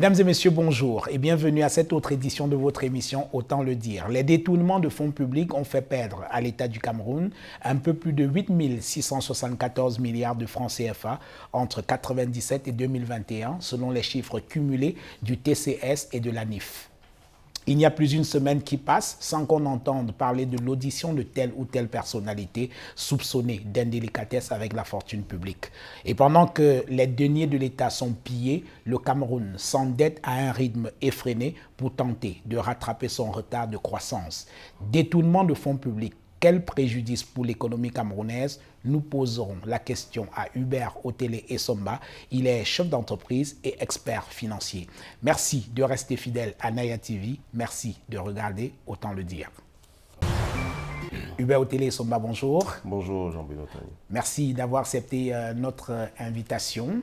Mesdames et messieurs, bonjour et bienvenue à cette autre édition de votre émission Autant le dire. Les détournements de fonds publics ont fait perdre à l'État du Cameroun un peu plus de 8 674 milliards de francs CFA entre 1997 et 2021, selon les chiffres cumulés du TCS et de la NIF. Il n'y a plus une semaine qui passe sans qu'on entende parler de l'audition de telle ou telle personnalité soupçonnée d'indélicatesse avec la fortune publique. Et pendant que les deniers de l'État sont pillés, le Cameroun s'endette à un rythme effréné pour tenter de rattraper son retard de croissance. Détournement de fonds publics. Quel préjudice pour l'économie camerounaise? Nous poserons la question à Hubert Otélé Essomba. Il est chef d'entreprise et expert financier. Merci de rester fidèle à Naya TV. Merci de regarder Autant le dire. Hubert Otélé Essomba, bonjour. Bonjour Jean-Benoît. Merci d'avoir accepté notre invitation.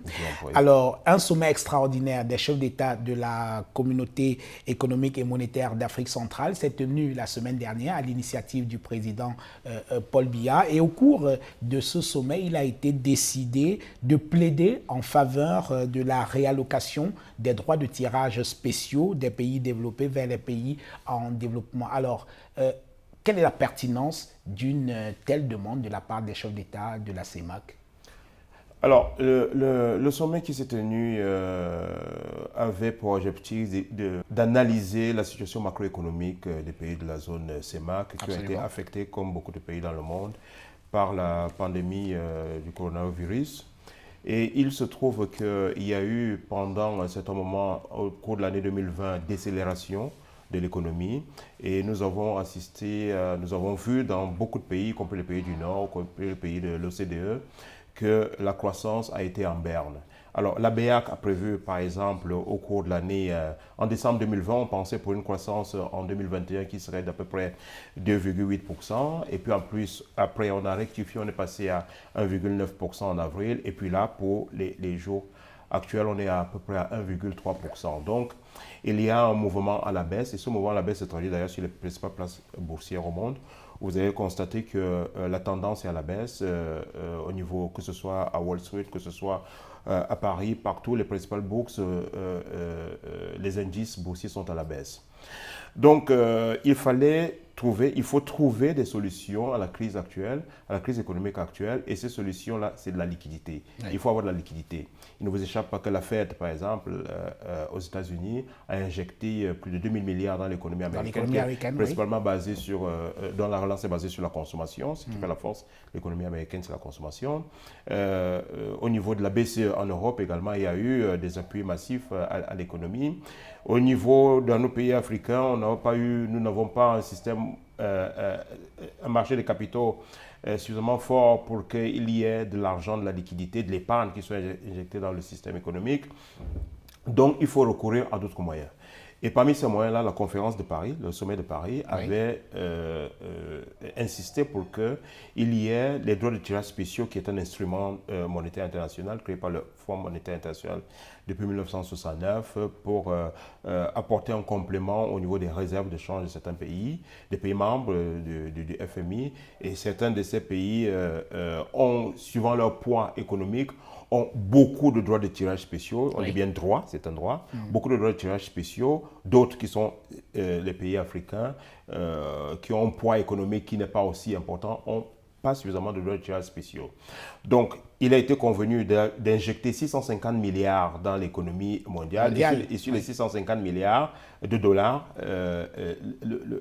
Alors, un sommet extraordinaire des chefs d'État de la communauté économique et monétaire d'Afrique centrale s'est tenu la semaine dernière à l'initiative du président Paul Biya. Et au cours de ce sommet, il a été décidé de plaider en faveur de la réallocation des droits de tirage spéciaux des pays développés vers les pays en développement. Alors, quelle est la pertinence d'une telle demande de la part des chefs d'État de la CEMAC? Alors, le sommet qui s'est tenu avait pour objectif d'analyser la situation macroéconomique des pays de la zone CEMAC qui ont été affectés, comme beaucoup de pays dans le monde, par la pandémie du coronavirus. Et il se trouve qu'il y a eu pendant un certain moment, au cours de l'année 2020, décélération de l'économie, et nous avons assisté, nous avons vu dans beaucoup de pays, y compris les pays du Nord, y compris les pays de l'OCDE, que la croissance a été en berne. Alors la BEAC a prévu par exemple au cours de l'année, en décembre 2020, on pensait pour une croissance en 2021 qui serait d'à peu près 2,8%, et puis en plus après on a rectifié, on est passé à 1,9% en avril, et puis là pour les jours actuels on est à peu près à 1,3%. Donc il y a un mouvement à la baisse, et ce mouvement à la baisse se traduit d'ailleurs sur les principales places boursières au monde. Vous avez constaté que la tendance est à la baisse au niveau, que ce soit à Wall Street, que ce soit à Paris, partout les principales bourses, les indices boursiers sont à la baisse. Donc il faut trouver des solutions à la crise actuelle, à la crise économique actuelle, et ces solutions-là, c'est de la liquidité. Oui. Il faut avoir de la liquidité. Il ne vous échappe pas que la Fed, par exemple, aux États-Unis, a injecté plus de 2000 milliards dans l'économie américaine, principalement basée sur, dont la relance est basée sur la consommation, ce qui fait la force de l'économie américaine, c'est la consommation. Au niveau de la BCE en Europe également, il y a eu des appuis massifs à l'économie. Au niveau de nos pays africains, nous n'avons pas un système, un marché de capitaux suffisamment fort pour qu'il y ait de l'argent, de la liquidité, de l'épargne qui soit injectée dans le système économique. Donc, il faut recourir à d'autres moyens. Et parmi ces moyens-là, la conférence de Paris, le sommet de Paris, avait insisté pour qu'il y ait les droits de tirage spéciaux, qui est un instrument monétaire international créé par le Fonds monétaire international depuis 1969 pour apporter un complément au niveau des réserves de change de certains pays, des pays membres du FMI. Et certains de ces pays ont, suivant leur poids économique, ont beaucoup de droits de tirage spéciaux. On dit bien droit, c'est un droit. Beaucoup de droits de tirage spéciaux. D'autres qui sont les pays africains qui ont un poids économique qui n'est pas aussi important, ont pas suffisamment de droits de tirage spéciaux. Donc, il a été convenu d'injecter 650 milliards dans l'économie mondiale. Et sur les 650 milliards de dollars,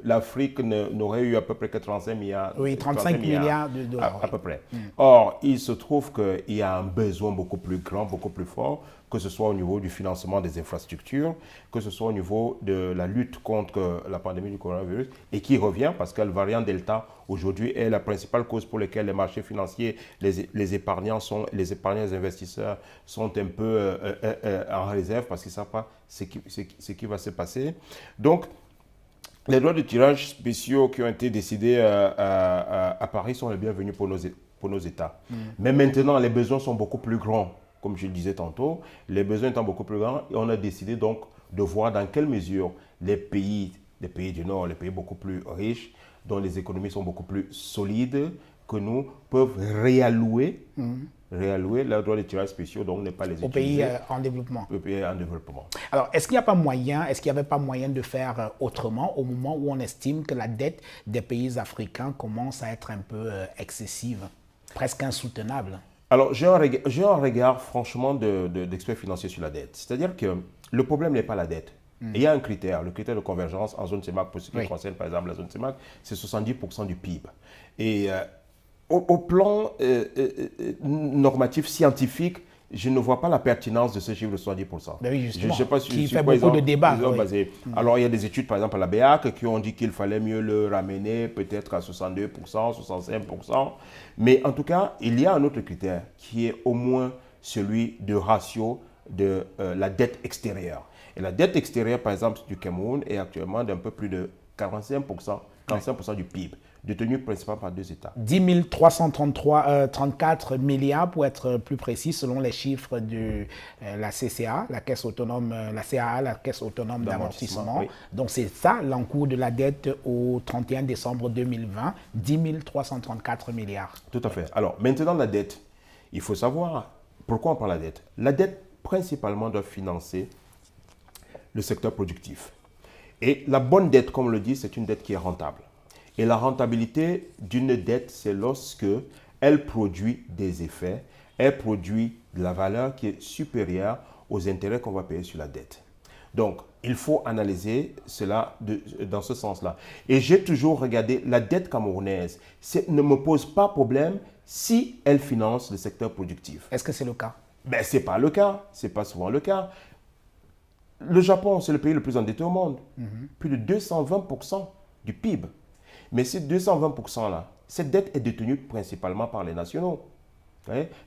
l'Afrique n'aurait eu à peu près que 35 milliards. Oui, 35 milliards de dollars. À peu près. Or, il se trouve qu'il y a un besoin beaucoup plus grand, beaucoup plus fort, que ce soit au niveau du financement des infrastructures, que ce soit au niveau de la lutte contre la pandémie du coronavirus, et qui revient parce que le variant Delta, aujourd'hui, est la principale cause pour laquelle les marchés financiers, les épargnants, les investisseurs sont un peu en réserve parce qu'ils ne savent pas ce qui va se passer. Donc, les droits de tirage spéciaux qui ont été décidés à Paris sont les bienvenus pour nos États. Mais maintenant, les besoins sont beaucoup plus grands. Comme je le disais tantôt, les besoins étant beaucoup plus grands, et on a décidé donc de voir dans quelle mesure les pays du Nord, les pays beaucoup plus riches, dont les économies sont beaucoup plus solides que nous, peuvent réallouer leurs droits de tirage spéciaux, donc ne pas les utiliser. Aux pays en développement. Aux pays en développement. Alors, est-ce qu'il n'y a pas moyen, est-ce qu'il n'y avait pas moyen de faire autrement au moment où on estime que la dette des pays africains commence à être un peu excessive, presque insoutenable? Alors, j'ai un regard franchement d'expert financier sur la dette. C'est-à-dire que le problème n'est pas la dette. Il y a un critère, le critère de convergence en zone CEMAC, pour ce qui concerne par exemple la zone CEMAC, c'est 70% du PIB. Et au plan normatif, scientifique, je ne vois pas la pertinence de ce chiffre de 70%. Ben oui, justement, je sais pas qui fait beaucoup de débats. Alors, il y a des études, par exemple, à la BEAC, qui ont dit qu'il fallait mieux le ramener peut-être à 62%, 65%. Mais en tout cas, il y a un autre critère qui est au moins celui de ratio de la dette extérieure. Et la dette extérieure, par exemple, du Cameroun est actuellement d'un peu plus de 45% du PIB, détenu principalement par deux États. 10 334 milliards, pour être plus précis, selon les chiffres de la CCA, la Caisse autonome, la CAA, la Caisse autonome d'amortissement. Oui. Donc c'est ça l'encours de la dette au 31 décembre 2020, 10 334 milliards. Tout à fait. Alors maintenant la dette, il faut savoir pourquoi on parle de la dette. La dette principalement doit financer le secteur productif. Et la bonne dette, comme on le dit, c'est une dette qui est rentable. Et la rentabilité d'une dette, c'est lorsque elle produit des effets, elle produit de la valeur qui est supérieure aux intérêts qu'on va payer sur la dette. Donc, il faut analyser cela dans ce sens-là. Et j'ai toujours regardé la dette camerounaise. Ne me pose pas problème si elle finance le secteur productif. Est-ce que c'est le cas? Ben, ce n'est pas le cas. Ce n'est pas souvent le cas. Le Japon, c'est le pays le plus endetté au monde. Plus de 220% du PIB. Mais ces 220%-là, cette dette est détenue principalement par les nationaux.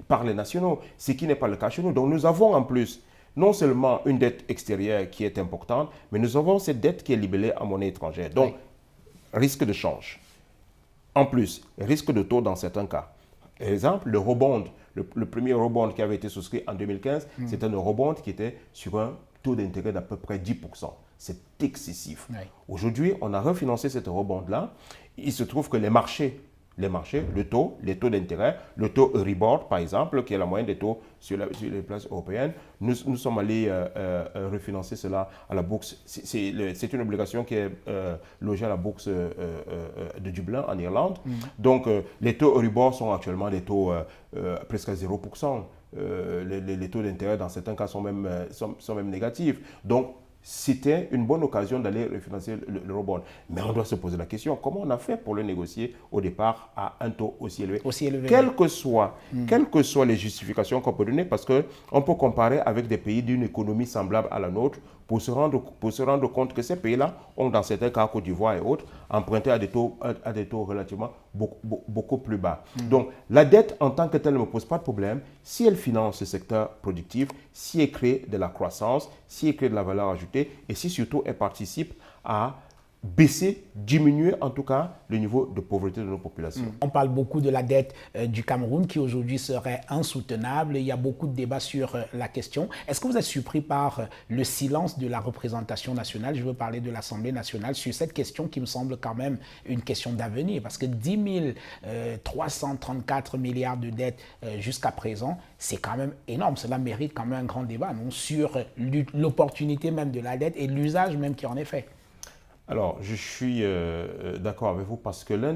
Par les nationaux, ce qui n'est pas le cas chez nous. Donc nous avons en plus non seulement une dette extérieure qui est importante, mais nous avons cette dette qui est libellée en monnaie étrangère. Donc, risque de change. En plus, risque de taux dans certains cas. Par exemple, le eurobond, le premier eurobond qui avait été souscrit en 2015, c'était un eurobond qui était sur un taux d'intérêt d'à peu près 10%. C'est excessif. Oui. Aujourd'hui, on a refinancé cet eurobond-là. Il se trouve que les marchés, les taux d'intérêt, le taux Euribor, par exemple, qui est la moyenne des taux sur les places européennes, nous sommes allés refinancer cela à la bourse. C'est une obligation qui est logée à la bourse de Dublin, en Irlande. Donc, les taux Euribor sont actuellement des taux presque à 0%. Les taux d'intérêt, dans certains cas, sont même négatifs. Donc, c'était une bonne occasion d'aller refinancer l'eurobond. Mais on doit se poser la question, comment on a fait pour le négocier au départ à un taux aussi élevé? Quelles que soient les justifications qu'on peut donner, parce qu'on peut comparer avec des pays d'une économie semblable à la nôtre pour se rendre compte que ces pays-là ont, dans certains cas, Côte d'Ivoire et autres, emprunté à des taux relativement beaucoup plus bas. Donc, la dette en tant que telle ne me pose pas de problème si elle finance le secteur productif, si elle crée de la croissance, si elle crée de la valeur ajoutée et si surtout elle participe à baisser, diminuer en tout cas le niveau de pauvreté de nos populations. On parle beaucoup de la dette du Cameroun qui aujourd'hui serait insoutenable. Il y a beaucoup de débats sur la question. Est-ce que vous êtes surpris par le silence de la représentation nationale? Je veux parler de l'Assemblée nationale sur cette question qui me semble quand même une question d'avenir parce que 10 334 milliards de dettes jusqu'à présent, c'est quand même énorme. Cela mérite quand même un grand débat non, sur l'opportunité même de la dette et l'usage même qui en est fait. Alors, je suis d'accord avec vous parce que l'un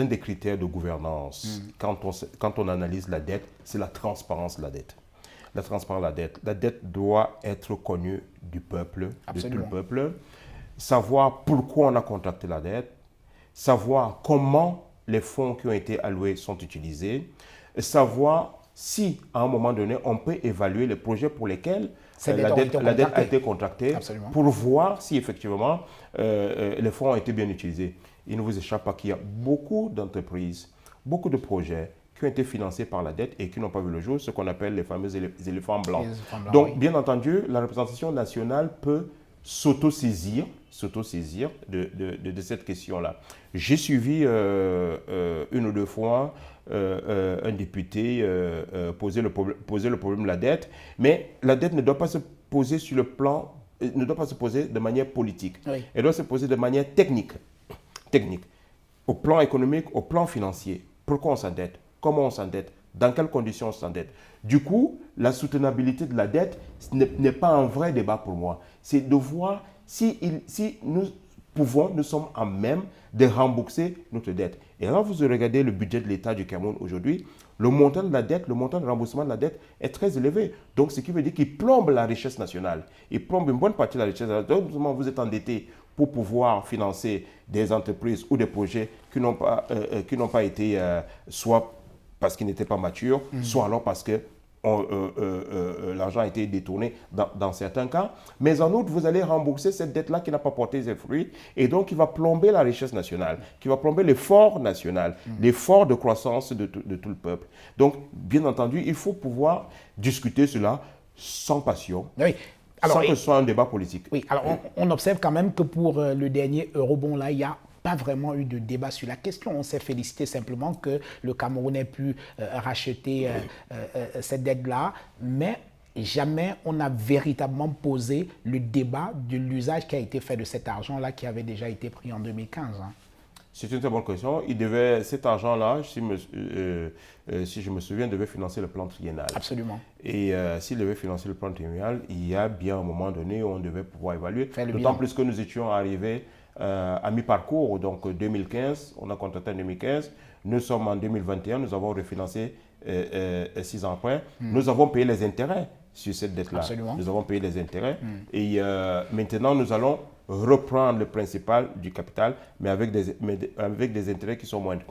des critères de gouvernance, quand on analyse la dette, c'est la transparence de la dette. La transparence de la dette. La dette doit être connue du peuple, Absolument. de tout le peuple. Savoir pourquoi on a contracté la dette, savoir comment les fonds qui ont été alloués sont utilisés, savoir si, à un moment donné, on peut évaluer les projets pour lesquels la dette a été contractée. Absolument. Pour voir si effectivement les fonds ont été bien utilisés. Il ne vous échappe pas qu'il y a beaucoup d'entreprises, beaucoup de projets qui ont été financés par la dette et qui n'ont pas vu le jour, ce qu'on appelle les fameux éléphants blancs. Donc, oui. Bien entendu, la représentation nationale peut s'auto-saisir de cette question-là. J'ai suivi une ou deux fois un député poser le problème de la dette, mais la dette ne doit pas se poser ne doit pas se poser de manière politique. Oui. Elle doit se poser de manière technique. techniques, au plan économique, au plan financier. Pourquoi on s'endette? Comment on s'endette? Dans quelles conditions on s'endette? Du coup, la soutenabilité de la dette n'est pas un vrai débat pour moi. C'est de voir si nous sommes en même de rembourser notre dette. Et là, vous regardez le budget de l'État du Cameroun aujourd'hui, le montant de la dette, le montant de remboursement de la dette est très élevé. Donc, ce qui veut dire qu'il plombe la richesse nationale. Il plombe une bonne partie de la richesse nationale. Donc, vous êtes endetté pour pouvoir financer des entreprises ou des projets qui n'ont pas été soit parce qu'ils n'étaient pas matures, soit alors parce que l'argent a été détourné dans certains cas. Mais en outre, vous allez rembourser cette dette-là qui n'a pas porté ses fruits et donc qui va plomber la richesse nationale, qui va plomber l'effort national, l'effort de croissance de tout le peuple. Donc, bien entendu, il faut pouvoir discuter cela sans passion. Oui. Alors, sans que ce soit un débat politique. Oui, alors on observe quand même que pour le dernier eurobond, là, il n'y a pas vraiment eu de débat sur la question. On s'est félicité simplement que le Cameroun ait pu racheter cette dette-là, mais jamais on n'a véritablement posé le débat de l'usage qui a été fait de cet argent-là qui avait déjà été pris en 2015. Hein. C'est une très bonne question. Cet argent-là, si je me souviens, devait financer le plan triennal. Absolument. Et s'il devait financer le plan triennal, il y a bien un moment donné où on devait pouvoir évaluer. D'autant plus que nous étions arrivés à mi-parcours, donc 2015, on a contracté en 2015. Nous sommes en 2021, nous avons refinancé 6 ans après. Nous avons payé les intérêts sur cette dette-là. Nous avons payé les intérêts. Et maintenant, nous allons reprendre le principal du capital, mais avec des intérêts qui sont moindres.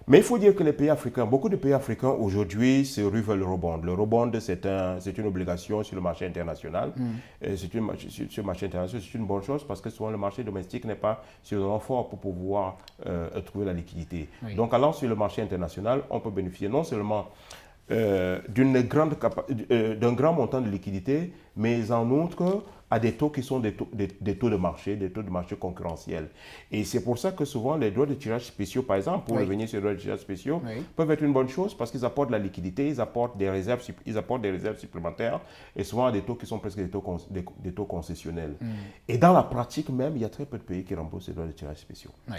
Mais il faut dire que les pays africains, beaucoup de pays africains aujourd'hui se ruent vers le rebond. Le rebond, c'est une obligation sur le marché international. Sur le marché international, c'est une bonne chose parce que souvent le marché domestique n'est pas suffisamment fort pour pouvoir trouver la liquidité. Oui. Donc, allant sur le marché international, on peut bénéficier non seulement d'un grand montant de liquidité, mais en outre à des taux qui sont des taux de marché concurrentiels. Et c'est pour ça que souvent les droits de tirage spéciaux, par exemple, pour revenir sur les droits de tirage spéciaux, peuvent être une bonne chose parce qu'ils apportent de la liquidité, ils apportent des réserves supplémentaires et souvent à des taux qui sont presque des taux concessionnels. Et dans la pratique même, il y a très peu de pays qui remboursent les droits de tirage spéciaux. Oui.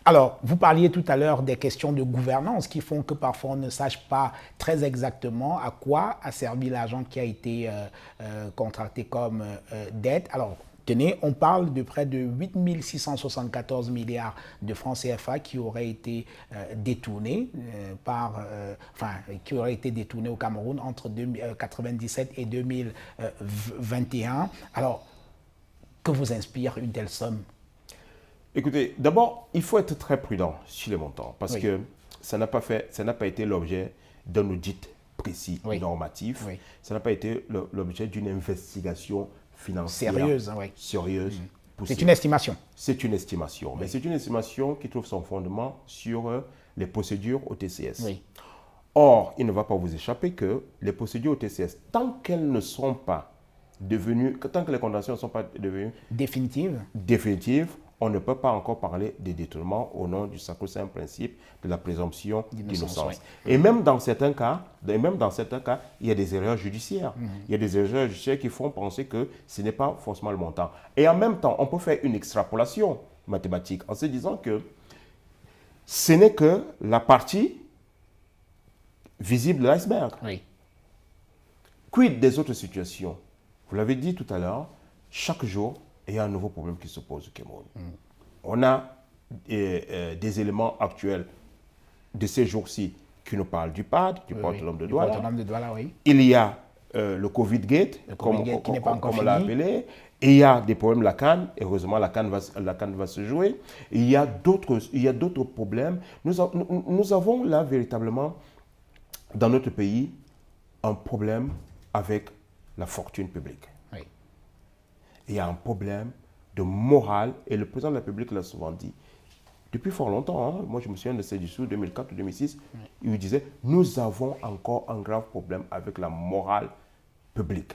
Alors, vous parliez tout à l'heure des questions de gouvernance qui font que parfois on ne sache pas très exactement à quoi a servi l'argent qui a été contracté comme dette. Alors, tenez, on parle de près de 8 674 milliards de francs CFA qui auraient été détournés qui auraient été détournés au Cameroun entre 1997 et 2021. Alors, que vous inspire une telle somme ? Écoutez, d'abord, il faut être très prudent sur les montants parce que ça n'a pas été l'objet d'un audit précis, normatif. Ça n'a pas été l'objet d'une investigation financière sérieuse. C'est une estimation. C'est une estimation, mais c'est une estimation qui trouve son fondement sur les procédures au TCS. Or, il ne va pas vous échapper que les procédures au TCS, tant que les condamnations ne sont pas devenues définitives, on ne peut pas encore parler de détournement au nom du sacro-saint principe de la présomption d'innocence. Et même dans certains cas, il y a des erreurs judiciaires. Il y a des erreurs judiciaires qui font penser que ce n'est pas forcément le montant. Et en même temps, on peut faire une extrapolation mathématique en se disant que ce n'est que la partie visible de l'iceberg. Quid des autres situations? Vous l'avez dit tout à l'heure, chaque jour, il y a un nouveau problème qui se pose au Cameroun. On a des éléments actuels de ces jours-ci qui nous parlent du PAD, du port autonome de Douala. Il y a le Covid-Gate, comme on l'a appelé. Et il y a des problèmes la CAN. Heureusement, la CAN va se jouer. Il y a d'autres problèmes. Nous avons là véritablement, dans notre pays, un problème avec la fortune publique. Il y a un problème de morale, et le président de la République l'a souvent dit, depuis fort longtemps, moi je me souviens de ces discours 2004 ou 2006, il disait, nous avons encore un grave problème avec la morale publique,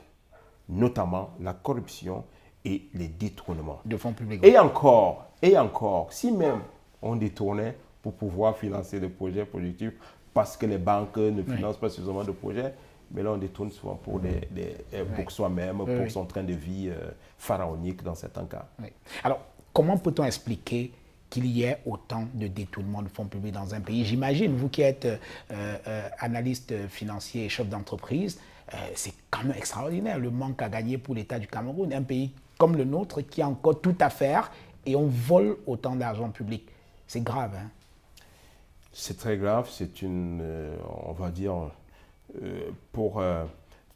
notamment la corruption et les détournements. De fonds publics. Et encore, si même on détournait pour pouvoir financer des projets productifs, parce que les banques ne financent pas suffisamment de projets, mais là, on détourne souvent pour soi-même, pour son train de vie pharaonique dans certains cas. Alors, comment peut-on expliquer qu'il y ait autant de détournements de fonds publics dans un pays? J'imagine, vous qui êtes analyste financier et chef d'entreprise, c'est quand même extraordinaire le manque à gagner pour l'État du Cameroun, un pays comme le nôtre qui a encore tout à faire et on vole autant d'argent public. C'est grave, hein? C'est très grave, c'est une, on va dire, pour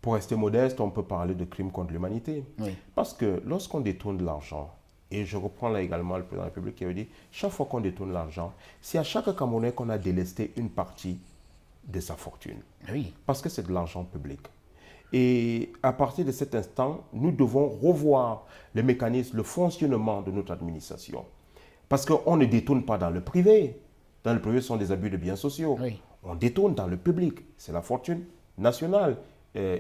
rester modeste, on peut parler de crime contre l'humanité. Oui. Parce que lorsqu'on détourne de l'argent, et je reprends là également le président de la République qui avait dit, chaque fois qu'on détourne l'argent, c'est à chaque Camerounais qu'on a délesté une partie de sa fortune. Oui. Parce que c'est de l'argent public. Et à partir de cet instant, nous devons revoir le mécanisme, le fonctionnement de notre administration. Parce qu'on ne détourne pas dans le privé. Dans le privé, ce sont des abus de biens sociaux. Oui. On détourne dans le public. C'est la fortune nationale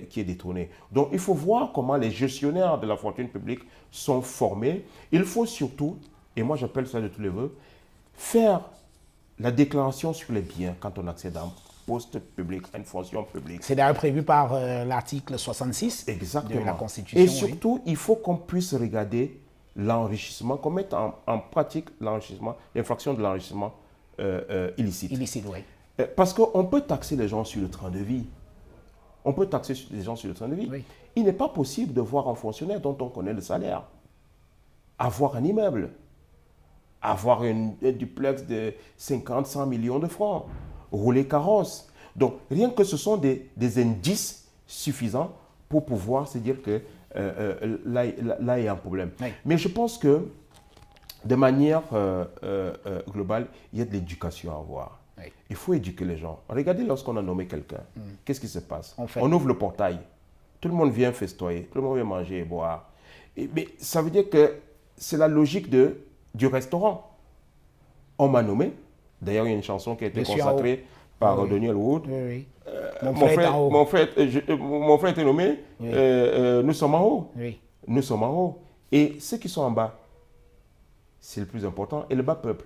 qui est détournée. Donc, il faut voir comment les gestionnaires de la fortune publique sont formés. Il faut surtout, et moi j'appelle ça de tous les vœux, faire la déclaration sur les biens quand on accède à un poste public, à une fonction publique. C'est d'ailleurs prévu par l'article 66 Exactement. de la Constitution. Et surtout, il faut qu'on puisse regarder l'enrichissement, qu'on mette en pratique l'enrichissement, l'infraction de l'enrichissement illicite. Illicite, oui. Parce qu'on peut taxer les gens sur le train de vie. On peut taxer les gens sur le train de vie. Oui. Il n'est pas possible de voir un fonctionnaire dont on connaît le salaire avoir un immeuble, avoir un duplex de 50, 100 millions de francs, rouler carrosse. Donc, rien que ce sont des indices suffisants pour pouvoir se dire que là, il y a un problème. Oui. Mais je pense que, de manière globale, il y a de l'éducation à avoir. Oui. Il faut éduquer les gens. Regardez lorsqu'on a nommé quelqu'un, qu'est-ce qui se passe? On ouvre le portail, tout le monde vient festoyer, tout le monde vient manger et boire. Mais ça veut dire que c'est la logique du restaurant. On m'a nommé, d'ailleurs il y a une chanson qui a été consacrée par Daniel Wood. Oui, oui. Mon frère était nommé, Oui. Nous sommes en haut. Oui. Nous sommes en haut. Et ceux qui sont en bas, c'est le plus important. Et le bas peuple,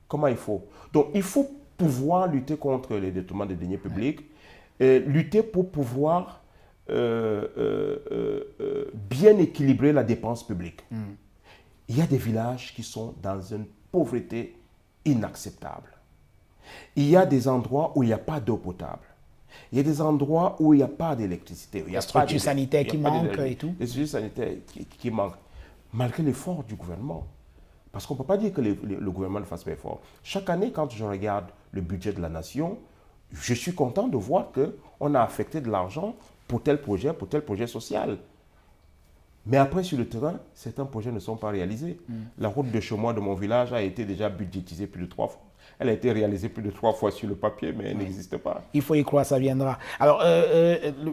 comment il faut? Donc il faut pouvoir lutter contre les détournements des deniers publics, lutter pour pouvoir bien équilibrer la dépense publique. Il y a des villages qui sont dans une pauvreté inacceptable. Il y a des endroits où il n'y a pas d'eau potable. Il y a des endroits où il n'y a pas d'électricité. Les structures sanitaires qui manquent et tout. Les structures sanitaires qui manquent, malgré l'effort du gouvernement. Parce qu'on ne peut pas dire que le gouvernement ne fasse pas effort. Chaque année, quand je regarde le budget de la nation, je suis content de voir qu'on a affecté de l'argent pour tel projet social. Mais après, sur le terrain, certains projets ne sont pas réalisés. La route de chemin de mon village a été déjà budgétisée plus de 3 fois. Elle a été réalisée plus de 3 fois sur le papier, mais elle n'existe pas. Il faut y croire, ça viendra. Alors,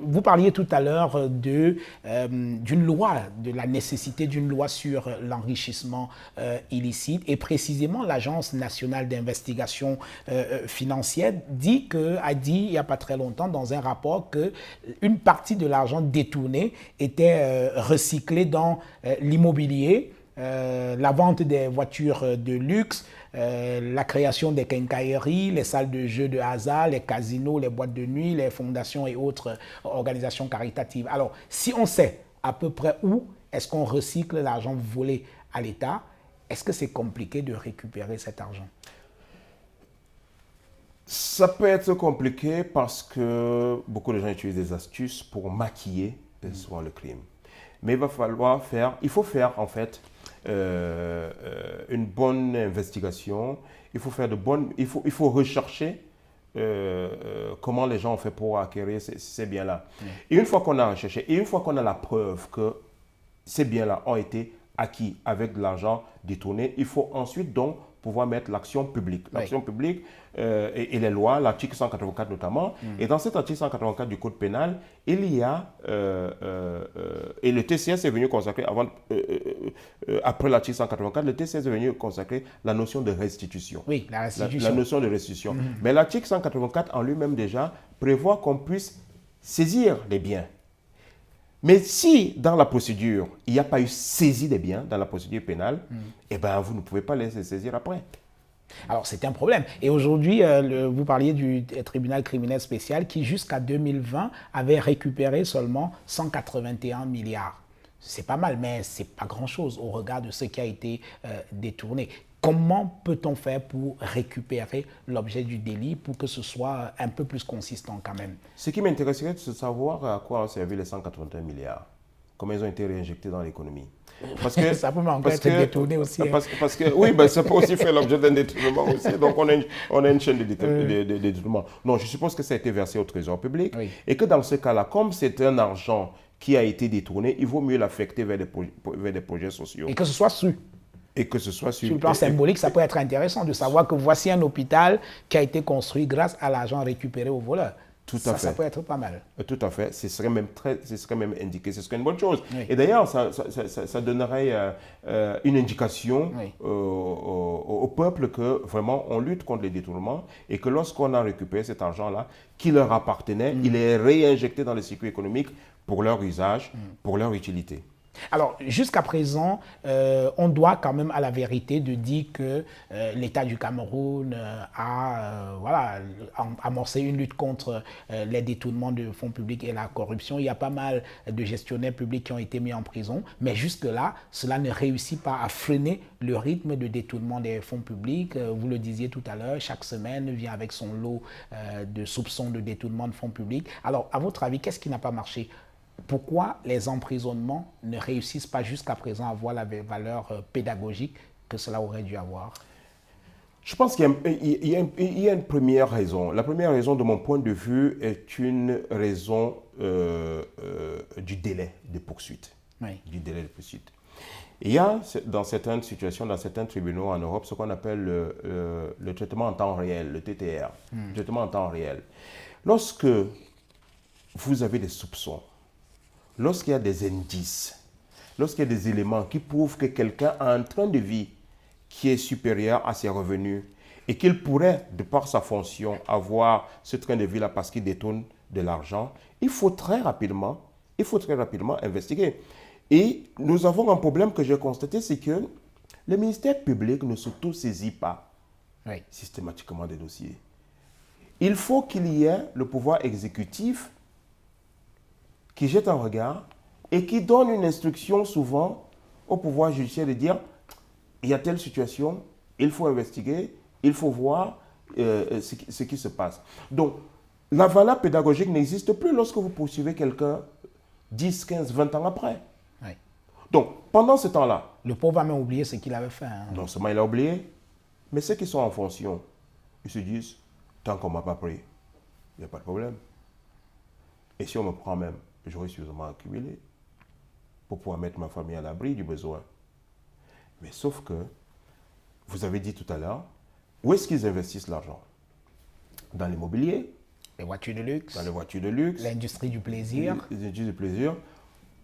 vous parliez tout à l'heure d'une loi, de la nécessité d'une loi sur l'enrichissement illicite. Et précisément, l'Agence nationale d'investigation financière a dit il n'y a pas très longtemps dans un rapport qu'une partie de l'argent détourné était recyclé dans l'immobilier, la vente des voitures de luxe, la création des quincailleries, les salles de jeux de hasard, les casinos, les boîtes de nuit, les fondations et autres organisations caritatives. Alors, si on sait à peu près où est-ce qu'on recycle l'argent volé à l'État, est-ce que c'est compliqué de récupérer cet argent? Ça peut être compliqué parce que beaucoup de gens utilisent des astuces pour maquiller souvent le crime. Mais il faut faire en fait une bonne investigation. Il faut rechercher comment les gens ont fait pour acquérir ces biens-là. Et une fois qu'on a recherché, et une fois qu'on a la preuve que ces biens-là ont été acquis avec de l'argent détourné, il faut ensuite donc pouvoir mettre l'action publique. L'action publique et les lois, l'article 184 notamment. Et dans cet article 184 du Code pénal, il y a, et le TCS est venu consacrer, après l'article 184, le TCS est venu consacrer la notion de restitution. Oui, la restitution. La notion de restitution. Mais l'article 184 en lui-même déjà prévoit qu'on puisse saisir les biens. Mais si, dans la procédure, il n'y a pas eu saisie des biens, dans la procédure pénale, eh ben, vous ne pouvez pas les saisir après. Alors, c'est un problème. Et aujourd'hui, vous parliez du tribunal criminel spécial qui, jusqu'à 2020, avait récupéré seulement 181 milliards. C'est pas mal, mais c'est pas grand-chose au regard de ce qui a été détourné. Comment peut-on faire pour récupérer l'objet du délit pour que ce soit un peu plus consistant quand même? Ce qui m'intéresserait, c'est de savoir à quoi ont servi les 181 milliards. Comment ils ont été réinjectés dans l'économie. Parce que ça peut encore être détourné aussi. Parce que oui, ben, ça peut aussi faire l'objet d'un détournement aussi. Donc on a une chaîne de détournement. Non, je suppose que ça a été versé au Trésor public. Oui. Et que dans ce cas-là, comme c'est un argent qui a été détourné, il vaut mieux l'affecter vers des projets sociaux. Et que ce soit su. Et que ce soit sur le plan symbolique, ça peut être intéressant de savoir que voici un hôpital qui a été construit grâce à l'argent récupéré aux voleurs. Tout à fait. Ça peut être pas mal. Tout à fait. Ce serait même indiqué. Ce serait une bonne chose. Oui. Et d'ailleurs, ça donnerait une indication oui. au peuple que vraiment on lutte contre les détournements et que lorsqu'on a récupéré cet argent-là qui leur appartenait, il est réinjecté dans le circuit économique pour leur usage, pour leur utilité. Alors, jusqu'à présent, on doit quand même à la vérité de dire que l'État du Cameroun a amorcé une lutte contre les détournements de fonds publics et la corruption. Il y a pas mal de gestionnaires publics qui ont été mis en prison, mais jusque-là, cela ne réussit pas à freiner le rythme de détournement des fonds publics. Vous le disiez tout à l'heure, chaque semaine vient avec son lot de soupçons de détournement de fonds publics. Alors, à votre avis, qu'est-ce qui n'a pas marché ? Pourquoi les emprisonnements ne réussissent pas jusqu'à présent à avoir la valeur pédagogique que cela aurait dû avoir? Je pense qu'il y a une première raison. La première raison, de mon point de vue, est une raison du délai de poursuite. Oui. Du délai de poursuite. Il y a dans certaines situations, dans certains tribunaux en Europe, ce qu'on appelle le traitement en temps réel, le TTR, le traitement en temps réel. Lorsque vous avez des soupçons, lorsqu'il y a des indices, lorsqu'il y a des éléments qui prouvent que quelqu'un a un train de vie qui est supérieur à ses revenus et qu'il pourrait, de par sa fonction, avoir ce train de vie-là parce qu'il détourne de l'argent, il faut très rapidement investiguer. Et nous avons un problème que j'ai constaté, c'est que le ministère public ne s'auto-saisit pas systématiquement des dossiers. Il faut qu'il y ait le pouvoir exécutif qui jette un regard et qui donne une instruction souvent au pouvoir judiciaire de dire il y a telle situation, il faut investiguer, il faut voir ce qui se passe. Donc, la valeur pédagogique n'existe plus lorsque vous poursuivez quelqu'un 10, 15, 20 ans après. Oui. Donc, pendant ce temps-là... Le pauvre a même oublié ce qu'il avait fait. Non seulement il a oublié, mais ceux qui sont en fonction, ils se disent, tant qu'on ne m'a pas pris, il n'y a pas de problème. Et si on me prend même, j'aurai suffisamment accumulé pour pouvoir mettre ma famille à l'abri du besoin. Mais sauf que, vous avez dit tout à l'heure, où est-ce qu'ils investissent l'argent? Dans l'immobilier. Les voitures de luxe. Dans les voitures de luxe. L'industrie du plaisir. L'industrie du plaisir.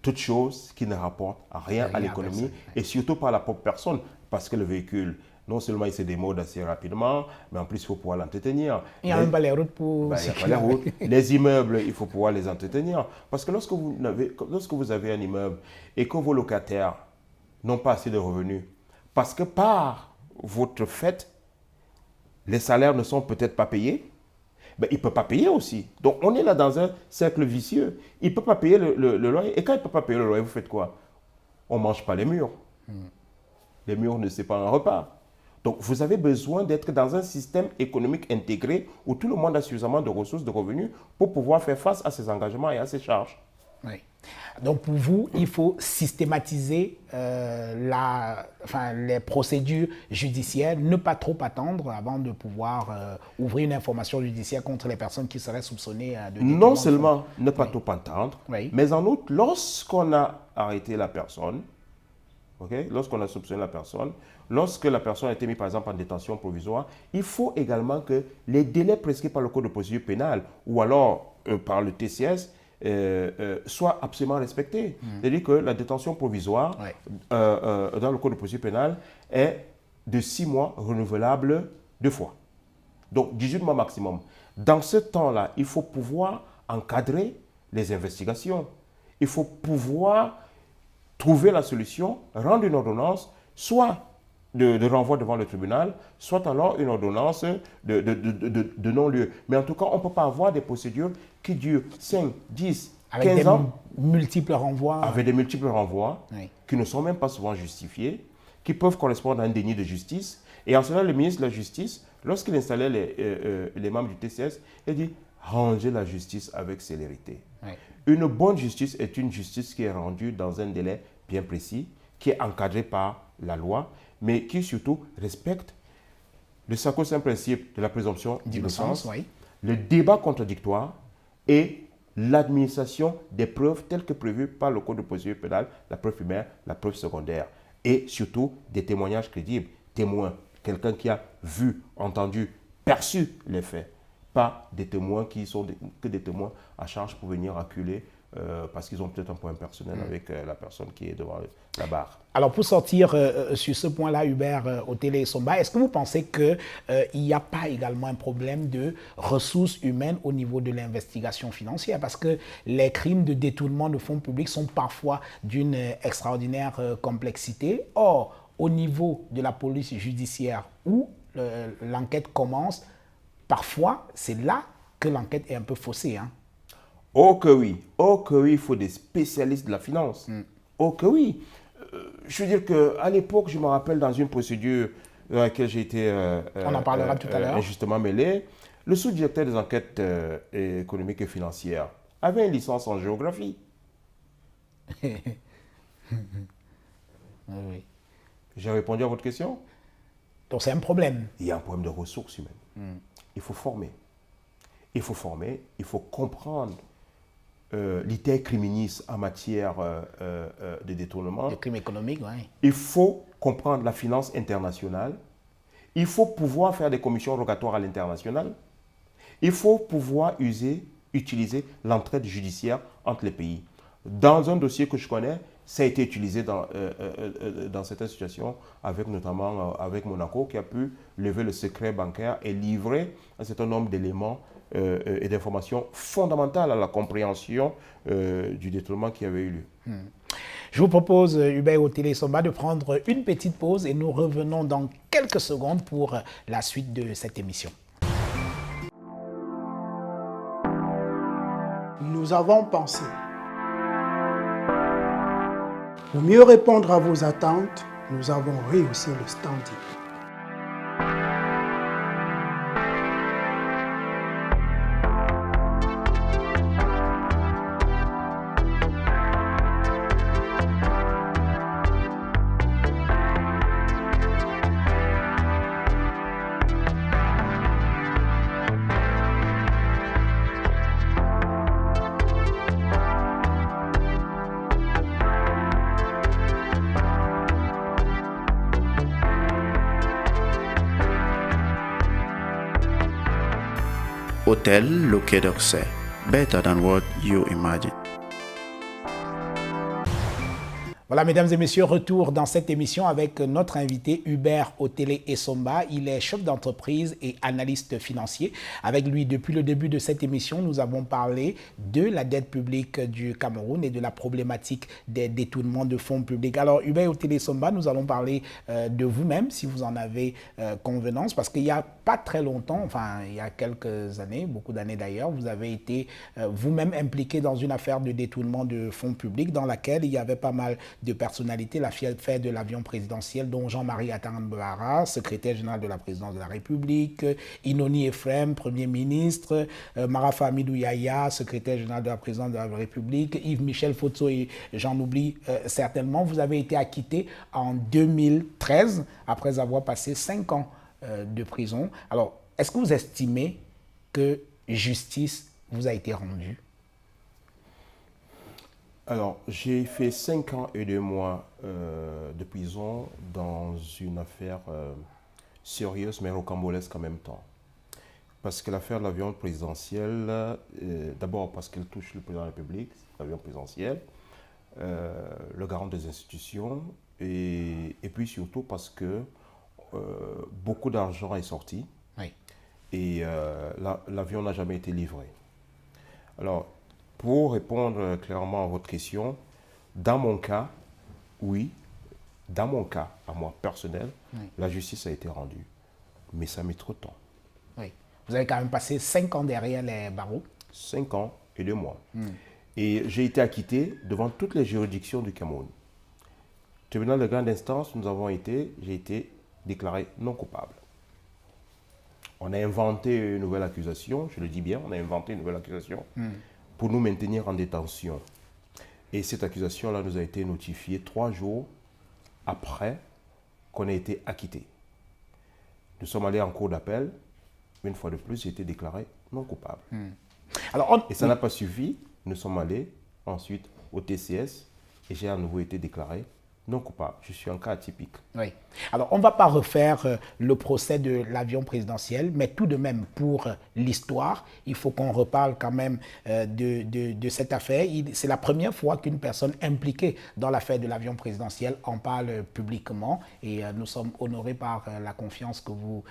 Toutes choses qui ne rapportent rien à l'économie et surtout pas à la propre personne. Parce que le véhicule, non seulement il se démode assez rapidement, mais en plus il faut pouvoir l'entretenir. Il n'y a même pas les routes pour... il n'y a pas les routes. Les immeubles, il faut pouvoir les entretenir. Parce que lorsque vous avez un immeuble et que vos locataires n'ont pas assez de revenus, parce que par votre fait, les salaires ne sont peut-être pas payés, ben, il ne peut pas payer aussi. Donc, on est là dans un cercle vicieux. Il ne peut pas payer le loyer. Et quand il ne peut pas payer le loyer, vous faites quoi? On ne mange pas les murs. Les murs ne c'est pas un repas. Donc, vous avez besoin d'être dans un système économique intégré où tout le monde a suffisamment de ressources, de revenus pour pouvoir faire face à ses engagements et à ses charges. Oui. Donc, pour vous, il faut systématiser les procédures judiciaires, ne pas trop attendre avant de pouvoir ouvrir une information judiciaire contre les personnes qui seraient soupçonnées de détournement. Non seulement ne pas trop attendre, mais en outre, lorsqu'on a arrêté la personne, lorsqu'on a soupçonné la personne, lorsque la personne a été mise par exemple en détention provisoire, il faut également que les délais prescrits par le Code de procédure pénale ou alors par le TCS soit absolument respecté. C'est-à-dire que la détention provisoire dans le Code de procédure pénale est de 6 mois renouvelable 2 fois. Donc 18 mois maximum. Dans ce temps-là, il faut pouvoir encadrer les investigations. Il faut pouvoir trouver la solution, rendre une ordonnance, soit de renvoi devant le tribunal, soit alors une ordonnance de non-lieu. Mais en tout cas, on ne peut pas avoir des procédures qui durent 5, 10, 15 ans. Avec des multiples renvois. Avec des multiples renvois qui ne sont même pas souvent justifiés, qui peuvent correspondre à un déni de justice. Et en cela, le ministre de la Justice, lorsqu'il installait les membres du TCS, il dit « rangez la justice avec célérité ». Une bonne justice est une justice qui est rendue dans un délai bien précis, qui est encadrée par la loi, mais qui surtout respecte le sacro-saint principe de la présomption d'innocence, le débat contradictoire et l'administration des preuves telles que prévues par le Code de procédure pénale, la preuve primaire, la preuve secondaire, et surtout des témoignages crédibles, témoins, quelqu'un qui a vu, entendu, perçu les faits, pas des témoins qui sont que des témoins à charge pour venir acculer parce qu'ils ont peut-être un point personnel avec la personne qui est devant la barre. Alors pour sortir sur ce point-là, Hubert Otélé-Essomba, est-ce que vous pensez qu'il n'y a pas également un problème de ressources humaines au niveau de l'investigation financière? Parce que les crimes de détournement de fonds publics sont parfois d'une extraordinaire complexité. Or, au niveau de la police judiciaire où l'enquête commence, parfois c'est là que l'enquête est un peu faussée, hein? Oh que oui, il faut des spécialistes de la finance. Oh que oui. Je veux dire qu'à l'époque, je me rappelle dans une procédure dans laquelle j'ai été on en parlera tout à l'heure, injustement mêlé, le sous-directeur des enquêtes économiques et financières avait une licence en géographie. Oui. J'ai répondu à votre question? Donc c'est un problème. Il y a un problème de ressources humaines. Il faut former. Il faut former, il faut comprendre l'iter criminis en matière de détournement. Le crime économique, oui. Il faut comprendre la finance internationale. Il faut pouvoir faire des commissions rogatoires à l'international. Il faut pouvoir utiliser l'entraide judiciaire entre les pays. Dans un dossier que je connais, ça a été utilisé dans certaines situations, notamment avec Monaco, qui a pu lever le secret bancaire et livrer un certain nombre d'éléments et d'informations fondamentales à la compréhension du détournement qui avait eu lieu. Je vous propose, Hubert Otélé-Essomba, de prendre une petite pause et nous revenons dans quelques secondes pour la suite de cette émission. Nous avons pensé. Pour mieux répondre à vos attentes, nous avons rehaussé le standing. Hotel Le Quai d'Orsay. Better than what you imagine. Voilà, mesdames et messieurs, retour dans cette émission avec notre invité Hubert Otélé-Essomba. Il est chef d'entreprise et analyste financier. Avec lui, depuis le début de cette émission, nous avons parlé de la dette publique du Cameroun et de la problématique des détournements de fonds publics. Alors, Hubert Otélé-Essomba, nous allons parler de vous-même, si vous en avez convenance, parce qu'il n'y a pas très longtemps, enfin, il y a quelques années, beaucoup d'années d'ailleurs, vous avez été vous-même impliqué dans une affaire de détournement de fonds publics dans laquelle il y avait pas mal de personnalités, l'affaire de l'avion présidentiel, dont Jean-Marie Atangara, secrétaire général de la présidence de la République, Inoni Ephraim, Premier ministre, Marafa Amidou Yaya, secrétaire général de la présidence de la République, Yves-Michel Fotso et j'en oublie certainement. Vous avez été acquitté en 2013 après avoir passé 5 ans de prison. Alors, est-ce que vous estimez que justice vous a été rendue? Alors, j'ai fait 5 ans et 2 mois de prison dans une affaire sérieuse mais rocambolesque en même temps. Parce que l'affaire de l'avion présidentiel, d'abord parce qu'elle touche le président de la République, l'avion présidentiel, le garant des institutions, et puis surtout parce que beaucoup d'argent est sorti, oui, et l'avion n'a jamais été livré. Alors, pour répondre clairement à votre question, dans mon cas, oui, dans mon cas, à moi personnel, oui, la justice a été rendue. Mais ça met trop de temps. Oui. Vous avez quand même passé 5 ans derrière les barreaux. 5 ans et 2 mois. Et j'ai été acquitté devant toutes les juridictions du Cameroun. Tribunal de grande instance, j'ai été déclarés non coupables. On a inventé une nouvelle accusation, je le dis bien, on a inventé une nouvelle accusation pour nous maintenir en détention. Et cette accusation-là nous a été notifiée 3 jours après qu'on ait été acquitté. Nous sommes allés en cour d'appel. Une fois de plus, j'ai été déclaré non coupable. Et ça n'a pas suffi. Nous sommes allés ensuite au TCS et j'ai à nouveau été déclaré non coupable. Je suis un cas atypique. Oui. Alors, on ne va pas refaire le procès de l'avion présidentiel, mais tout de même, pour l'histoire, il faut qu'on reparle quand même de cette affaire. C'est la première fois qu'une personne impliquée dans l'affaire de l'avion présidentiel en parle publiquement et nous sommes honorés par la confiance que vous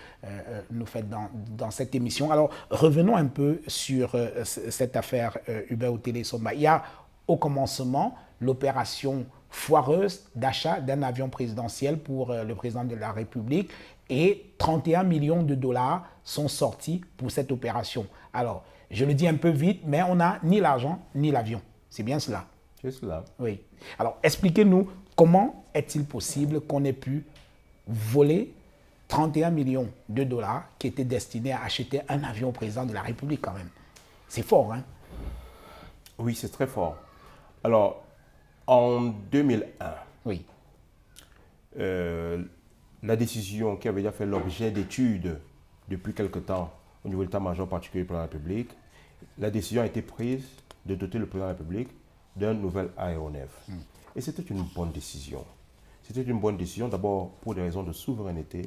nous faites dans cette émission. Alors, revenons un peu sur cette affaire Hubert Otélé-Somba. Il y a au commencement l'opération foireuse d'achat d'un avion présidentiel pour le président de la République et 31 millions de dollars sont sortis pour cette opération. Alors, je le dis un peu vite, mais on n'a ni l'argent ni l'avion. C'est bien cela? C'est cela. Oui. Alors, expliquez-nous comment est-il possible qu'on ait pu voler 31 millions de dollars qui étaient destinés à acheter un avion au président de la République quand même. C'est fort, hein? Oui, c'est très fort. Alors, en 2001, oui. La décision qui avait déjà fait l'objet d'études depuis quelque temps au niveau de l'état-major particulier pour la République, la décision a été prise de doter le président de la République d'un nouvel aéronef. Et c'était une bonne décision. C'était une bonne décision d'abord pour des raisons de souveraineté,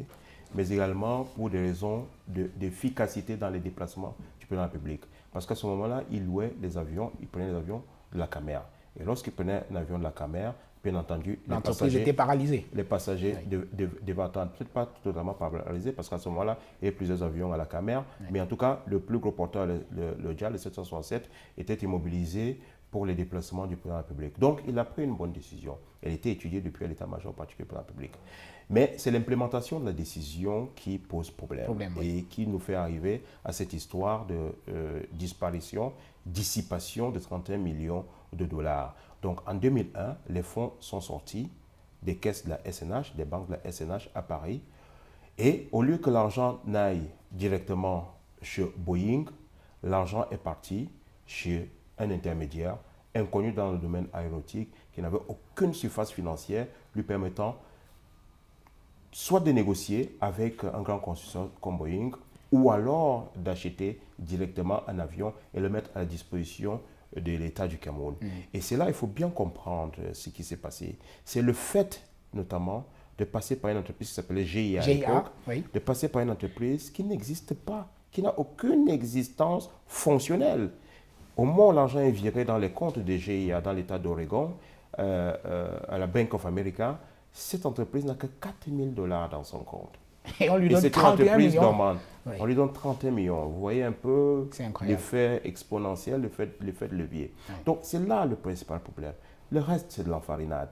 mais également pour des raisons d'efficacité dans les déplacements du président de la République. Parce qu'à ce moment-là, il louait les avions, il prenait les avions de la CAMER. Et lorsqu'il prenait un avion de la CAMER, bien entendu, l'entreprise était paralysée. Les passagers devaient attendre, peut-être pas totalement paralysés, parce qu'à ce moment-là, il y avait plusieurs avions à la CAMER, mais en tout cas, le plus gros porteur, le JAL, le 767, était immobilisé pour les déplacements du président de la République. Donc, il a pris une bonne décision. Elle était étudiée depuis l'état-major particulier pour la République. Mais c'est l'implémentation de la décision qui pose problème et qui nous fait arriver à cette histoire de disparition, dissipation de 31 millions de dollars. Donc en 2001, les fonds sont sortis des caisses de la SNH, des banques de la SNH à Paris. Et au lieu que l'argent n'aille directement chez Boeing, l'argent est parti chez un intermédiaire inconnu dans le domaine aéronautique qui n'avait aucune surface financière lui permettant soit de négocier avec un grand constructeur comme Boeing ou alors d'acheter directement un avion et le mettre à la disposition de l'État du Cameroun. Et c'est là il faut bien comprendre ce qui s'est passé. C'est le fait notamment de passer par une entreprise qui s'appelait GIA, de passer par une entreprise qui n'existe pas, qui n'a aucune existence fonctionnelle. Au moment où l'argent est viré dans les comptes de GIA dans l'État d'Oregon, à la Bank of America, cette entreprise n'a que 4 000 $ dans son compte. Et on lui donne 31 millions. On lui donne 31 millions. Vous voyez un peu l'effet exponentiel, l'effet de levier. Donc, c'est là le principal problème. Le reste, c'est de l'enfarinade.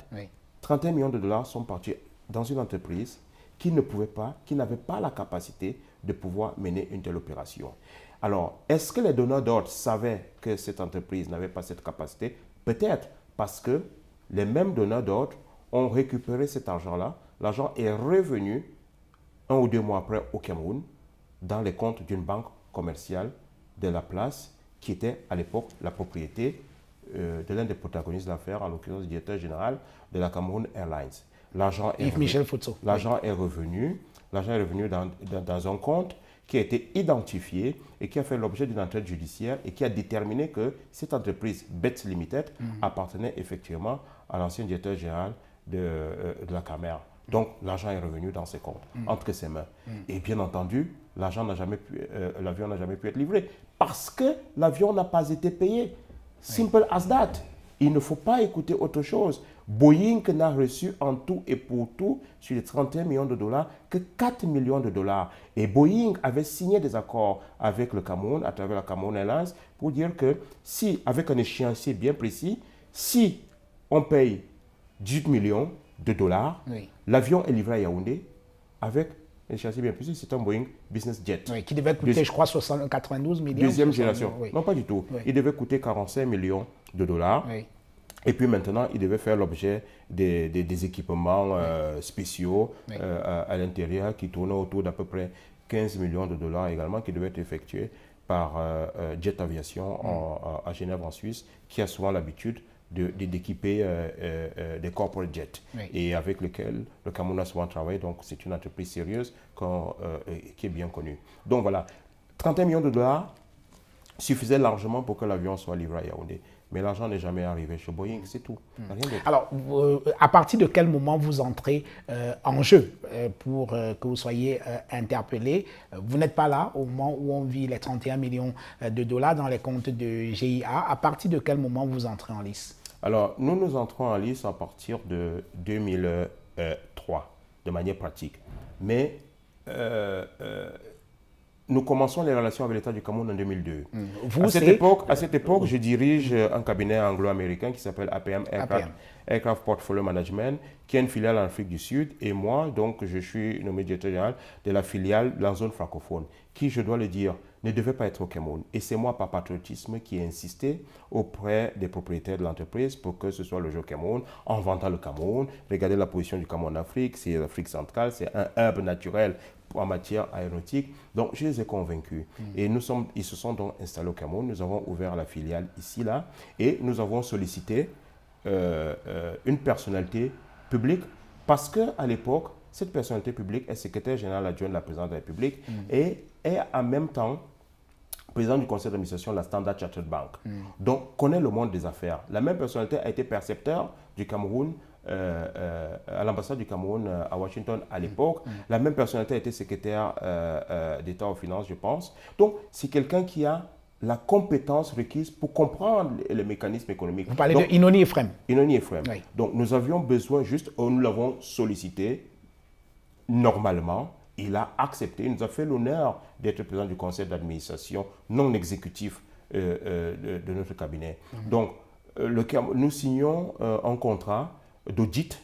31 millions de dollars sont partis dans une entreprise qui ne pouvait pas, qui n'avait pas la capacité de pouvoir mener une telle opération. Alors, est-ce que les donneurs d'ordre savaient que cette entreprise n'avait pas cette capacité? Peut-être, parce que les mêmes donneurs d'ordre ont récupéré cet argent-là. L'argent est revenu 1 ou 2 mois après au Cameroun dans les comptes d'une banque commerciale de la place qui était à l'époque la propriété de l'un des protagonistes de l'affaire, en l'occurrence le directeur général de la Cameroun Airlines. L'argent est revenu dans un compte qui a été identifié et qui a fait l'objet d'une enquête judiciaire et qui a déterminé que cette entreprise BETS Limited appartenait effectivement à l'ancien directeur général de la CAMER. Donc, l'argent est revenu dans ses comptes, entre ses mains. Et bien entendu, l'avion n'a jamais pu être livré parce que l'avion n'a pas été payé. Simple as that. Il ne faut pas écouter autre chose. Boeing n'a reçu en tout et pour tout, sur les 31 millions de dollars, que 4 millions de dollars. Et Boeing avait signé des accords avec le Cameroun, à travers la Cameroun Airlines, pour dire que si, avec un échéancier bien précis, si on paye 18 millions de dollars, l'avion est livré à Yaoundé avec un échéancier bien précis, c'est un Boeing Business Jet. Qui devait coûter, je crois, 92 millions. Deuxième génération. Non, pas du tout. Il devait coûter 45 millions de dollars. Et puis maintenant, il devait faire l'objet des équipements spéciaux à l'intérieur qui tournaient autour d'à peu près 15 millions de dollars également, qui devaient être effectués par Jet Aviation à Genève en Suisse, qui a souvent l'habitude d'équiper des corporate jets et avec lesquels le Cameroun a souvent travaillé. Donc c'est une entreprise sérieuse qui est bien connue. Donc voilà, 31 millions de dollars suffisait largement pour que l'avion soit livré à Yaoundé. Mais l'argent n'est jamais arrivé chez Boeing, c'est tout. Rien d'autre. Alors, à partir de quel moment vous entrez en jeu pour que vous soyez interpellé? Vous n'êtes pas là au moment où on vit les 31 millions de dollars dans les comptes de GIA. À partir de quel moment vous entrez en lice? Alors, nous entrons en lice à partir de 2003, de manière pratique. Mais nous commençons les relations avec l'État du Cameroun en 2002. À cette époque, je dirige un cabinet anglo-américain qui s'appelle APM, Aircraft Portfolio Management, qui est une filiale en Afrique du Sud. Et moi, donc, je suis nommé directeur général de la filiale de la zone francophone, qui, je dois le dire, ne devait pas être au Cameroun. Et c'est moi, par patriotisme, qui ai insisté auprès des propriétaires de l'entreprise pour que ce soit le jeu au Cameroun, en vantant le Cameroun. Regardez la position du Cameroun en Afrique, c'est l'Afrique centrale, c'est un hub naturel en matière aéronautique. Donc, je les ai convaincus. Et ils se sont donc installés au Cameroun. Nous avons ouvert la filiale ici, là, et nous avons sollicité une personnalité publique parce qu'à l'époque, cette personnalité publique est secrétaire général adjoint de la présidence de la République et est en même temps président du conseil d'administration de la Standard Chartered Bank. Donc, connaît le monde des affaires. La même personnalité a été percepteur du Cameroun à l'ambassade du Cameroun à Washington à l'époque. La même personnalité a été secrétaire d'État aux finances, je pense. Donc, c'est quelqu'un qui a la compétence requise pour comprendre les mécanismes économiques. Vous parlez de Inoni Ephraim. Inoni Ephraim. Oui. Donc, nous avions besoin juste, nous l'avons sollicité normalement. Il a accepté, il nous a fait l'honneur d'être président du conseil d'administration non exécutif de notre cabinet. Donc, nous signons un contrat d'audit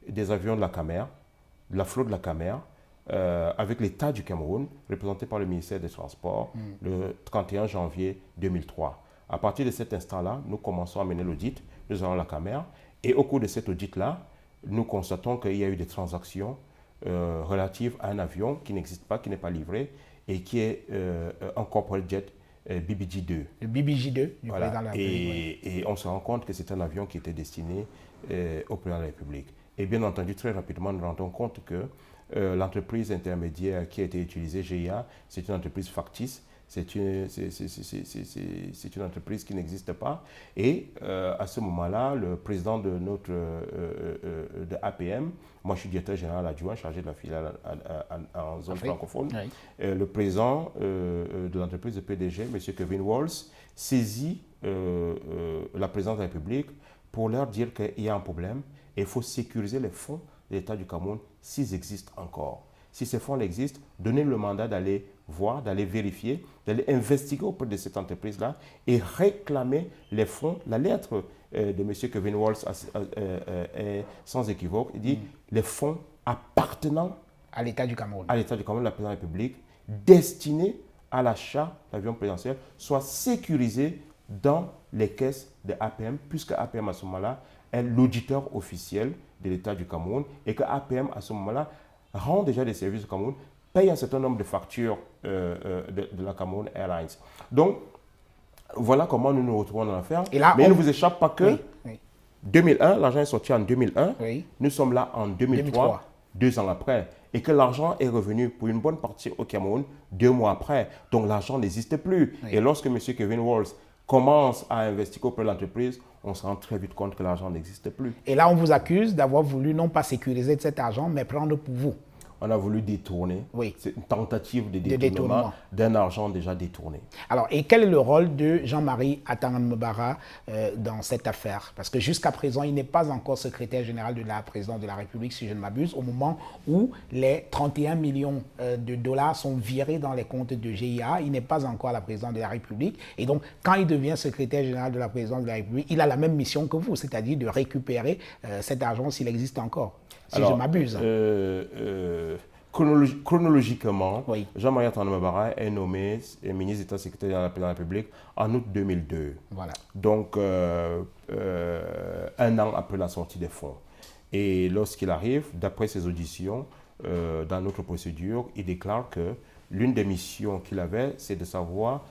des avions de la CAMER, de la flotte de la CAMER, avec l'État du Cameroun, représenté par le ministère des Transports, le 31 janvier 2003. À partir de cet instant-là, nous commençons à mener l'audit, nous avons la CAMER, et au cours de cet audit-là, nous constatons qu'il y a eu des transactions relatives à un avion qui n'existe pas, qui n'est pas livré, et qui est un corporate jet BBJ-2. Le BBJ-2 du Voilà. président de la République. Et on se rend compte que c'est un avion qui était destiné au président de la République. Et bien entendu, très rapidement, nous nous rendons compte que l'entreprise intermédiaire qui a été utilisée, GIA, c'est une entreprise factice, c'est une entreprise qui n'existe pas. Et à ce moment-là, le président de de APM, moi je suis directeur général adjoint chargé de la filiale en zone francophone, le président de l'entreprise de PDG, M. Kevin Walls, saisit la présidence de la République pour leur dire qu'il y a un problème et il faut sécuriser les fonds de l'État du Cameroun s'ils existent encore. Si ces fonds existent, donnez le mandat d'aller voir, d'aller vérifier, d'aller investiguer auprès de cette entreprise-là et réclamer les fonds. La lettre de M. Kevin Walls est sans équivoque. Il dit les fonds appartenant à l'État du Cameroun. À l'État du Cameroun, la présidence de la République, destinés à l'achat d'avions présidentiels, soient sécurisés dans les caisses de APM, puisque APM à ce moment-là est l'auditeur officiel de l'État du Cameroun et que APM à ce moment-là rend déjà des services au Cameroun, paye un certain nombre de factures de la Cameroun Airlines. Donc, voilà comment nous nous retrouvons dans l'affaire. Mais il ne vous échappe pas que 2001, l'argent est sorti en 2001, nous sommes là en 2003, 2 ans après, et que l'argent est revenu pour une bonne partie au Cameroun 2 mois après. Donc, l'argent n'existe plus. Et lorsque M. Kevin Walls commence à investir auprès de l'entreprise, on se rend très vite compte que l'argent n'existe plus. Et là, on vous accuse d'avoir voulu non pas sécuriser cet argent, mais prendre pour vous. On a voulu détourner. Oui. C'est une tentative de détournement d'un argent déjà détourné. Alors, et quel est le rôle de Jean-Marie Atang-Mbara dans cette affaire? Parce que jusqu'à présent, il n'est pas encore secrétaire général de la présidence de la République, si je ne m'abuse, au moment où les 31 millions de dollars sont virés dans les comptes de GIA. Il n'est pas encore à la présidence de la République. Et donc, quand il devient secrétaire général de la présidence de la République, il a la même mission que vous, c'est-à-dire de récupérer cet argent s'il existe encore. Si je m'abuse. chronologiquement, Oui. Jean-Marie Atandambara est nommé ministre d'État secrétaire de la République en août 2002. Voilà. Donc, 1 an après la sortie des fonds. Et lorsqu'il arrive, d'après ses auditions, dans notre procédure, il déclare que l'une des missions qu'il avait, c'est de savoir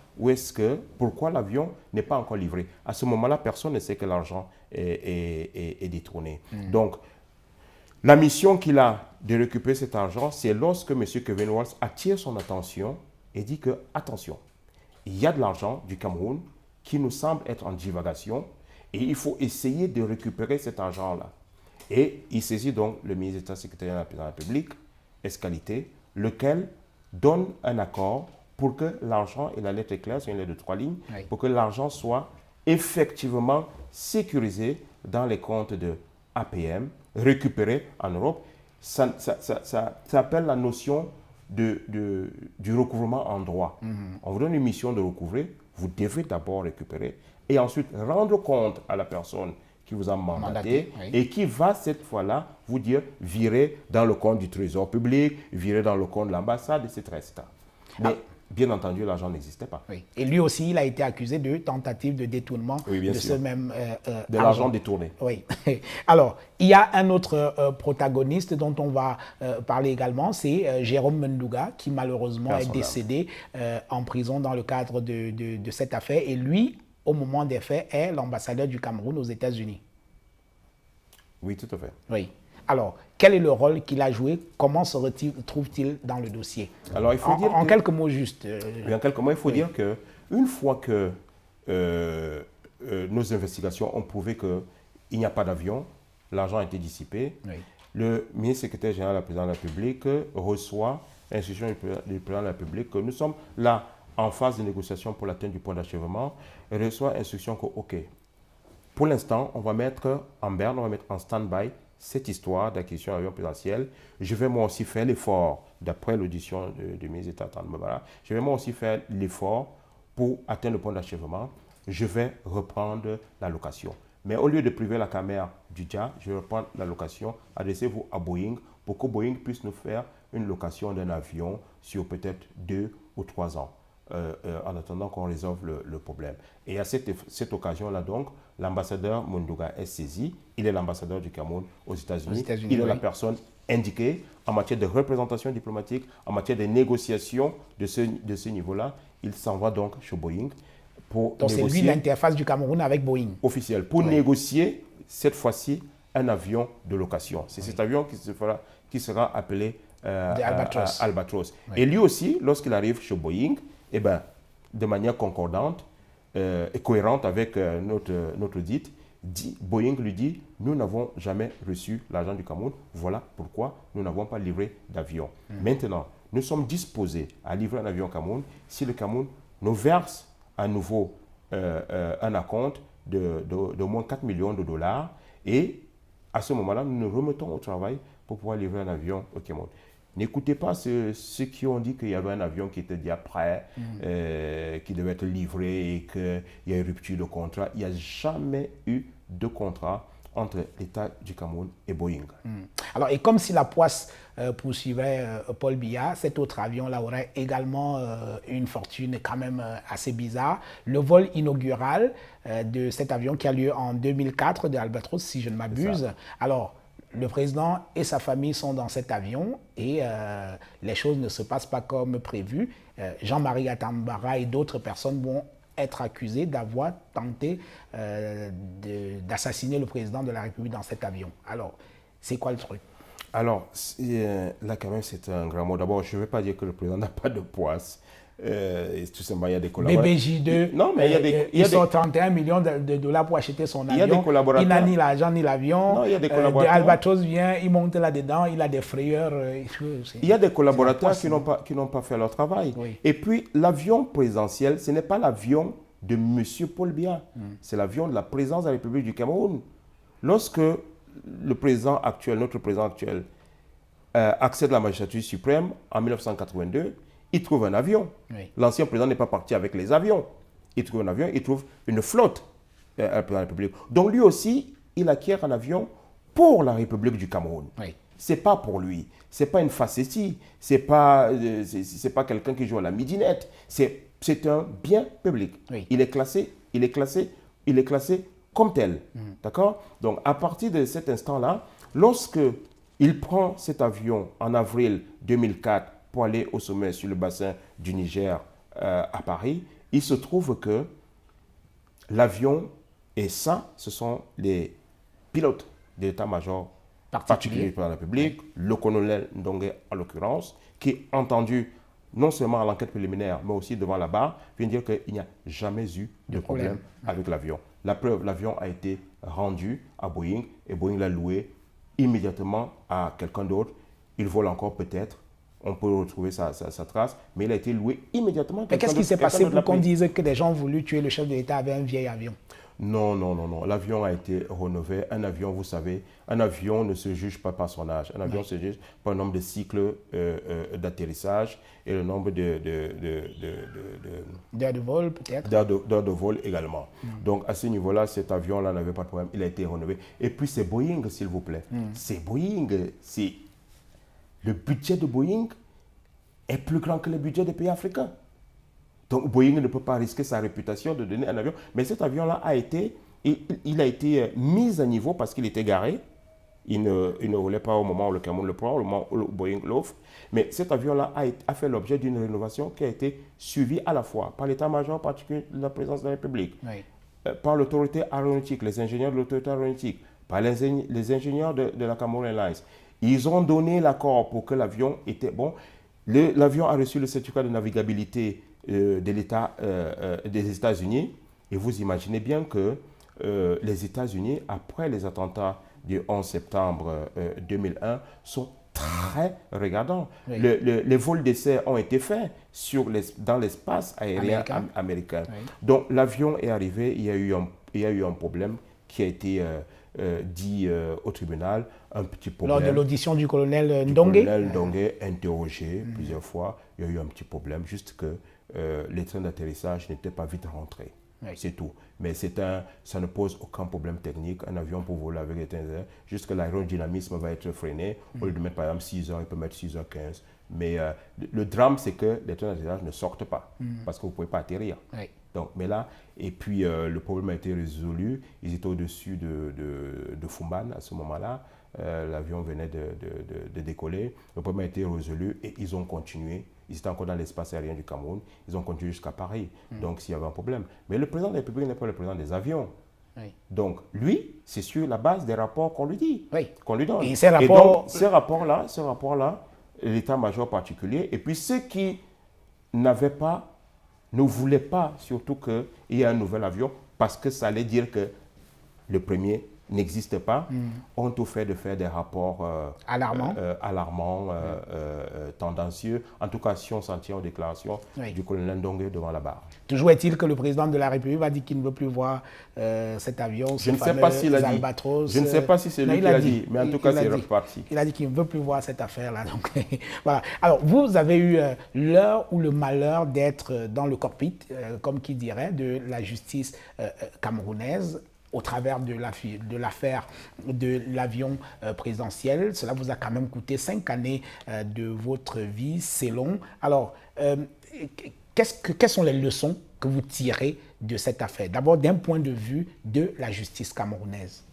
pourquoi l'avion n'est pas encore livré. À ce moment-là, personne ne sait que l'argent est détourné. Donc, la mission qu'il a de récupérer cet argent, c'est lorsque M. Kevin Walz attire son attention et dit que, attention, il y a de l'argent du Cameroun qui nous semble être en divagation et il faut essayer de récupérer cet argent-là. Et il saisit donc le ministre d'État secrétaire de la République, Escalité, lequel donne un accord pour que l'argent, et la lettre est claire, c'est une lettre de 3 lignes, Oui. pour que l'argent soit effectivement sécurisé dans les comptes de APM, récupéré en Europe. Ça appelle la notion du recouvrement en droit. On vous donne une mission de recouvrer, vous devez d'abord récupérer et ensuite rendre compte à la personne qui vous a mandaté oui. et qui va cette fois-là vous dire virer dans le compte du Trésor public, virer dans le compte de l'ambassade, etc. Mais bien entendu, l'argent n'existait pas. Oui. Et lui aussi, il a été accusé de tentative de détournement bien de sûr. ce même De l'argent détourné. Oui. Alors, il y a un autre protagoniste dont on va parler également, c'est Jérôme Menduga, qui malheureusement est décédé en prison dans le cadre de cette affaire. Et lui, au moment des faits, est l'ambassadeur du Cameroun aux États-Unis. Oui, tout à fait. Oui. Alors, quel est le rôle qu'il a joué? Comment se retrouve-t-il dans le dossier? Alors, il faut dire en quelques mots juste. En quelques mots, il faut dire qu'une fois que nos investigations ont prouvé qu'il n'y a pas d'avion, l'argent a été dissipé, le ministre secrétaire général du président de la République reçoit l'instruction du président de la République que nous sommes là en phase de négociation pour l'atteinte du point d'achèvement, et reçoit instruction que, OK, pour l'instant, on va mettre en berne, on va mettre en stand-by cette histoire d'acquisition d'avion présidentiel. Je vais moi aussi faire l'effort, d'après l'audition du ministre d'État Atandambara, je vais moi aussi faire l'effort pour atteindre le point d'achèvement. Je vais reprendre la location. Mais au lieu de priver la caméra du DJA, je vais reprendre la location. Adressez-vous à Boeing pour que Boeing puisse nous faire une location d'un avion sur peut-être 2 ou 3 ans. En attendant qu'on résolve le problème. Et à cette occasion-là, donc, l'ambassadeur Menduga est saisi. Il est l'ambassadeur du Cameroun aux États-Unis. Il est la personne indiquée en matière de représentation diplomatique, en matière de négociation de ce niveau-là. Il s'en va donc chez Boeing pour donc c'est lui l'interface du Cameroun avec Boeing. Officiel, pour négocier, cette fois-ci, un avion de location. C'est cet avion qui sera appelé Albatros. Et lui aussi, lorsqu'il arrive chez Boeing, eh ben, de manière concordante et cohérente avec notre audit, Boeing lui dit, nous n'avons jamais reçu l'argent du Cameroun, voilà pourquoi nous n'avons pas livré d'avion. Maintenant, nous sommes disposés à livrer un avion au Cameroun si le Cameroun nous verse à nouveau un acompte de moins 4 millions de dollars et à ce moment-là, nous nous remettons au travail pour pouvoir livrer un avion au Cameroun. N'écoutez pas ceux qui ont dit qu'il y avait un avion qui était déjà prêt, qui devait être livré et qu'il y a eu rupture de contrat. Il n'y a jamais eu de contrat entre l'État du Cameroun et Boeing. Alors, et comme si la poisse poursuivait Paul Biya, cet autre avion-là aurait également une fortune quand même assez bizarre. Le vol inaugural de cet avion qui a lieu en 2004 de Albatros, si je ne m'abuse. Alors, le président et sa famille sont dans cet avion et les choses ne se passent pas comme prévu. Jean-Marie Atandambara et d'autres personnes vont être accusés d'avoir tenté d'assassiner le président de la République dans cet avion. Alors, c'est quoi le truc? Alors, là quand même c'est un grand mot. D'abord, je ne vais pas dire que le président n'a pas de poisse. Tout simplement, il y a des collaborateurs. BBJ2, non, mais il sort 31 millions de dollars pour acheter son avion. Il y a des collaborateurs. Il n'a ni l'argent ni l'avion. Non, il y a des collaborateurs. Albatros vient, il monte là-dedans, il a des frayeurs. Il y a des collaborateurs qui n'ont pas fait leur travail. Oui. Et puis, l'avion présidentiel, ce n'est pas l'avion de M. Paul Biya. C'est l'avion de la présidence de la République du Cameroun. Lorsque le président actuel, notre président actuel, accède à la magistrature suprême en 1982, il trouve un avion. Oui. L'ancien président n'est pas parti avec les avions. Il trouve un avion, il trouve une flotte à la République. Donc lui aussi, il acquiert un avion pour la République du Cameroun. Oui. c'est pas pour lui. C'est pas une facétie. C'est pas quelqu'un qui joue à la midinette. C'est un bien public. Oui. Il est classé comme tel. D'accord? Donc, à partir de cet instant-là, lorsque il prend cet avion en avril 2004 pour aller au sommet sur le bassin du Niger à Paris, il se trouve que l'avion, et ça, ce sont les pilotes de l'état-major particulier de la République, le colonel Ndongue en l'occurrence, qui est entendu non seulement à l'enquête préliminaire, mais aussi devant la barre, vient dire qu'il n'y a jamais eu de problème avec l'avion. La preuve, l'avion a été rendu à Boeing et Boeing l'a loué immédiatement à quelqu'un d'autre. Il vole encore peut-être, on peut retrouver sa trace, mais il a été loué immédiatement. Mais qu'est-ce qui s'est passé pour qu'on dise que des gens ont voulu tuer le chef de l'État avec un vieil avion? Non. L'avion a été rénové. Un avion, vous savez, un avion ne se juge pas par son âge. Un avion se juge par le nombre de cycles d'atterrissage et le nombre d'heures de vol, peut-être. D'heures de vol également. Donc, à ce niveau-là, cet avion-là n'avait pas de problème. Il a été rénové. Et puis, c'est Boeing, s'il vous plaît. C'est Boeing. Le budget de Boeing est plus grand que le budget des pays africains. Donc, Boeing ne peut pas risquer sa réputation de donner un avion. Mais cet avion-là il a été mis à niveau parce qu'il était garé. Il ne roulait pas au moment où le Cameroun le prend, au moment où Boeing l'offre. Mais cet avion-là a fait l'objet d'une rénovation qui a été suivie à la fois par l'état-major particulier de la présidence de la République, par l'autorité aéronautique, les ingénieurs de l'autorité aéronautique, par les ingénieurs de la Cameroun Airlines. Ils ont donné l'accord pour que l'avion était bon. L'avion a reçu le certificat de navigabilité de l'État des États-Unis. Et vous imaginez bien que les États-Unis, après les attentats du 11 septembre 2001, sont très regardants. Les vols d'essai ont été faits dans l'espace aérien américain. Donc l'avion est arrivé, il y a eu un problème qui a été dit au tribunal, un petit problème. Lors de l'audition du colonel Ndongue. Le colonel Ndongue interrogé plusieurs fois, il y a eu un petit problème, juste que les trains d'atterrissage n'étaient pas vite rentrés. C'est tout. Mais ça ne pose aucun problème technique. Un avion pour voler avec les trains, juste que l'aérodynamisme va être freiné. Au lieu de mettre par exemple 6 heures, il peut mettre 6h15. Mais le drame, c'est que les trains d'atterrissage ne sortent pas parce que vous ne pouvez pas atterrir. Donc, mais là, et puis le problème a été résolu. Ils étaient au-dessus de Fumban à ce moment-là. L'avion venait de décoller. Le problème a été résolu et ils ont continué. Ils étaient encore dans l'espace aérien du Cameroun. Ils ont continué jusqu'à Paris. Donc, s'il y avait un problème. Mais le président de la République n'est pas le président des avions. Donc, lui, c'est sur la base des rapports qu'on lui dit, qu'on lui donne. Et ces rapports... ces rapports-là, l'état-major particulier, et puis ceux qui ne voulaient pas surtout qu'il y ait un nouvel avion, parce que ça allait dire que le premier n'existe pas, ont tout fait de faire des rapports alarmants, tendancieux. En tout cas, si on s'en tient aux déclarations du colonel Ndongue devant la barre. Toujours est-il que le président de la République va dire qu'il ne veut plus voir cet avion, je ne sais pas s'il a dit. Je ne sais pas si c'est lui qui l'a dit, mais en tout cas, c'est reparti. Il a dit qu'il ne veut plus voir cette affaire-là. Donc, voilà. Alors, vous avez eu l'heure ou le malheur d'être dans le cockpit, comme qui dirait, de la justice camerounaise, au travers de l'affaire de l'avion présidentiel. Cela vous a quand même coûté 5 années de votre vie, c'est long. Alors, quelles sont les leçons que vous tirez de cette affaire? D'abord, d'un point de vue de la justice camerounaise.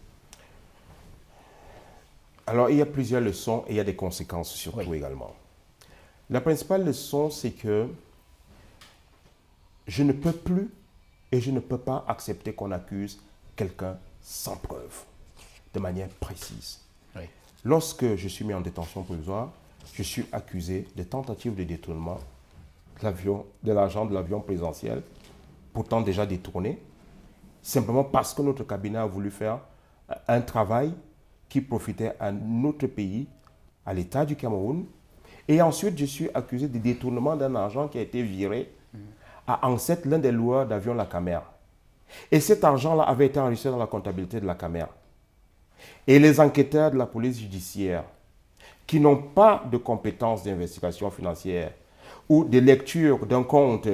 Alors, il y a plusieurs leçons et il y a des conséquences surtout également. La principale leçon, c'est que je ne peux plus et je ne peux pas accepter qu'on accuse quelqu'un sans preuve, de manière précise. Lorsque je suis mis en détention provisoire, je suis accusé de tentative de détournement de l'argent de l'avion présidentiel, pourtant déjà détourné, simplement parce que notre cabinet a voulu faire un travail qui profitait à notre pays, à l'État du Cameroun. Et ensuite, je suis accusé de détournement d'un argent qui a été viré à Ancet, l'un des loueurs d'avion La Camer. Et cet argent-là avait été enregistré dans la comptabilité de la Camer. Et les enquêteurs de la police judiciaire, qui n'ont pas de compétences d'investigation financière ou de lecture d'un compte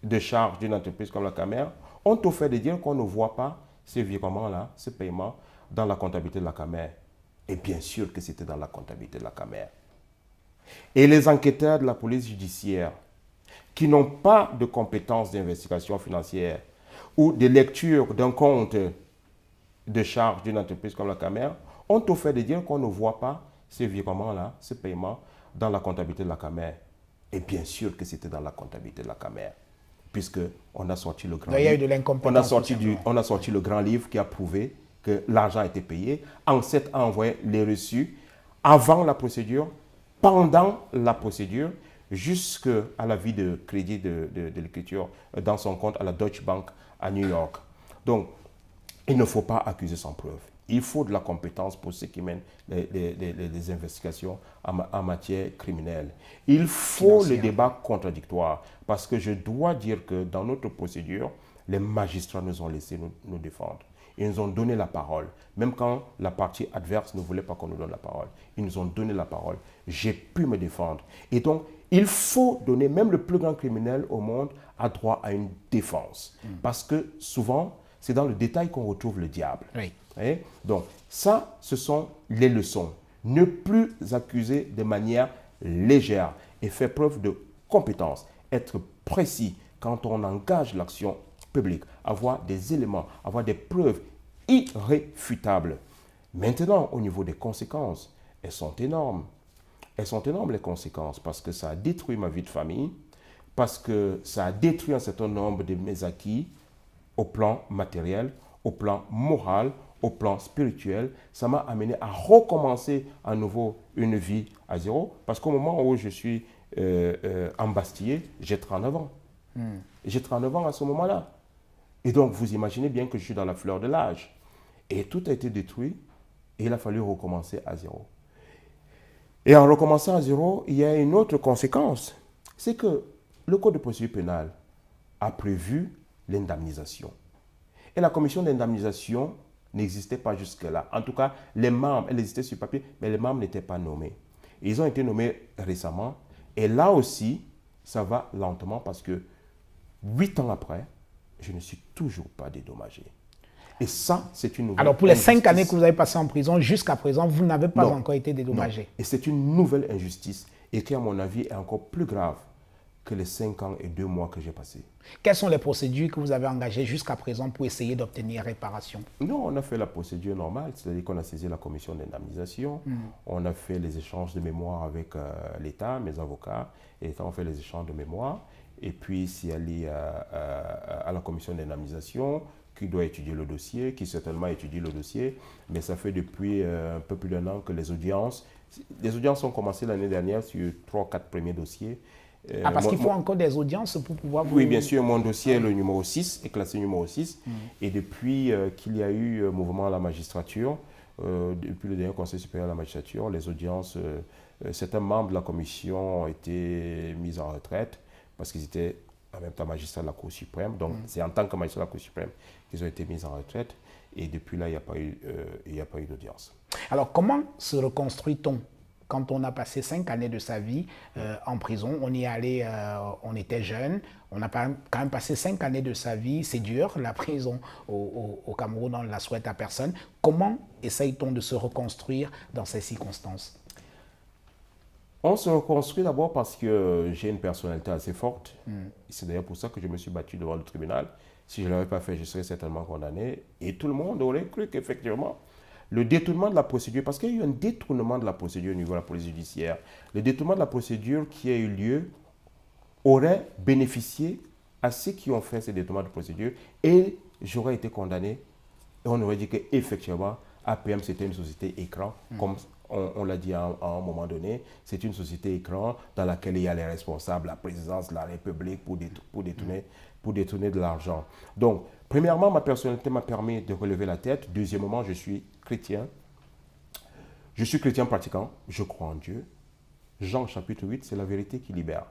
de charge d'une entreprise comme la Camer, ont tout fait de dire qu'on ne voit pas ce virement-là, ce paiement, dans la comptabilité de la Camer. Et bien sûr que c'était dans la comptabilité de la Camer. Et les enquêteurs de la police judiciaire qui n'ont pas de compétences d'investigation financière ou de lecture d'un compte de charge d'une entreprise comme la Camer ont au fait de dire qu'on ne voit pas ces virements-là, ces paiements dans la comptabilité de la Camer. Et bien sûr que c'était dans la comptabilité de la Camer, puisqu'on a sorti le grand il y a eu livre. de l'incompétence. On a sorti le grand livre qui a prouvé que l'argent a été payé. ANSET a envoyé les reçus avant la procédure, pendant la procédure, jusqu'à l'avis de crédit de l'écriture dans son compte à la Deutsche Bank à New York. Donc, il ne faut pas accuser sans preuve. Il faut de la compétence pour ceux qui mènent les investigations en matière criminelle. Il faut le débat contradictoire, parce que je dois dire que dans notre procédure, les magistrats nous ont laissé nous défendre. Ils nous ont donné la parole, même quand la partie adverse ne voulait pas qu'on nous donne la parole. Ils nous ont donné la parole. J'ai pu me défendre. Et donc, il faut donner, même le plus grand criminel au monde a droit à une défense. Parce que souvent, c'est dans le détail qu'on retrouve le diable. Oui. Donc, ça, ce sont les leçons. Ne plus accuser de manière légère et faire preuve de compétence. Être précis quand on engage l'action publique. Avoir des éléments, avoir des preuves irréfutables. Maintenant, au niveau des conséquences, elles sont énormes. Elles sont énormes, les conséquences, parce que ça a détruit ma vie de famille, parce que ça a détruit un certain nombre de mes acquis au plan matériel, au plan moral, au plan spirituel. Ça m'a amené à recommencer à nouveau une vie à zéro, parce qu'au moment où je suis embastillé, j'ai 39 ans. J'ai 39 ans à ce moment-là. Et donc, vous imaginez bien que je suis dans la fleur de l'âge. Et tout a été détruit, et il a fallu recommencer à zéro. Et en recommençant à zéro, il y a une autre conséquence. C'est que le Code de procédure pénale a prévu l'indemnisation. Et la commission d'indemnisation n'existait pas jusque-là. En tout cas, les membres, elle existait sur papier, mais les membres n'étaient pas nommés. Et ils ont été nommés récemment. Et là aussi, ça va lentement parce que 8 ans après, je ne suis toujours pas dédommagé. Et ça, c'est une nouvelle Alors, pour les injustice. 5 années que vous avez passées en prison, jusqu'à présent, vous n'avez pas Non. encore été dédommagé. Non. Et c'est une nouvelle injustice et qui, à mon avis, est encore plus grave que les 5 ans et 2 mois que j'ai passés. Quelles sont les procédures que vous avez engagées jusqu'à présent pour essayer d'obtenir réparation? Non, on a fait la procédure normale, c'est-à-dire qu'on a saisi la commission d'indemnisation, on a fait les échanges de mémoire avec l'État, mes avocats, et l'État a fait les échanges de mémoire, et puis c'est allé à la commission d'indemnisation qui doit étudier le dossier, qui certainement étudie le dossier, mais ça fait depuis un peu plus d'1 an que les audiences ont commencé l'année dernière sur 3 ou 4 premiers dossiers. Parce qu'il faut encore des audiences pour pouvoir vous... Oui, bien sûr, mon dossier, le numéro 6, est classé numéro 6. Et depuis qu'il y a eu mouvement à la magistrature, depuis le dernier Conseil supérieur de la magistrature, les audiences, certains membres de la commission ont été mis en retraite parce qu'ils étaient en même temps magistrats de la Cour suprême. Donc, c'est en tant que magistrats de la Cour suprême qu'ils ont été mis en retraite. Et depuis là, il n'y a pas eu d'audience. Alors, comment se reconstruit-on quand on a passé 5 années de sa vie en prison? On y est allé, on était jeune, on a quand même passé 5 années de sa vie, c'est dur, la prison au Cameroun, on ne la souhaite à personne. Comment essaye-t-on de se reconstruire dans ces circonstances? On se reconstruit d'abord parce que j'ai une personnalité assez forte. C'est d'ailleurs pour ça que je me suis battu devant le tribunal. Si je ne l'avais pas fait, je serais certainement condamné. Et tout le monde aurait cru qu'effectivement, le détournement de la procédure, parce qu'il y a eu un détournement de la procédure au niveau de la police judiciaire, le détournement de la procédure qui a eu lieu aurait bénéficié à ceux qui ont fait ce détournement de procédure et j'aurais été condamné. Et on aurait dit qu'effectivement, APM, c'était une société écran, comme on l'a dit à un moment donné, c'est une société écran dans laquelle il y a les responsables, la présidence de la République pour détourner de l'argent. Donc, premièrement, ma personnalité m'a permis de relever la tête. Deuxièmement, je suis chrétien. Je suis chrétien pratiquant. Je crois en Dieu. Jean chapitre 8, c'est la vérité qui libère.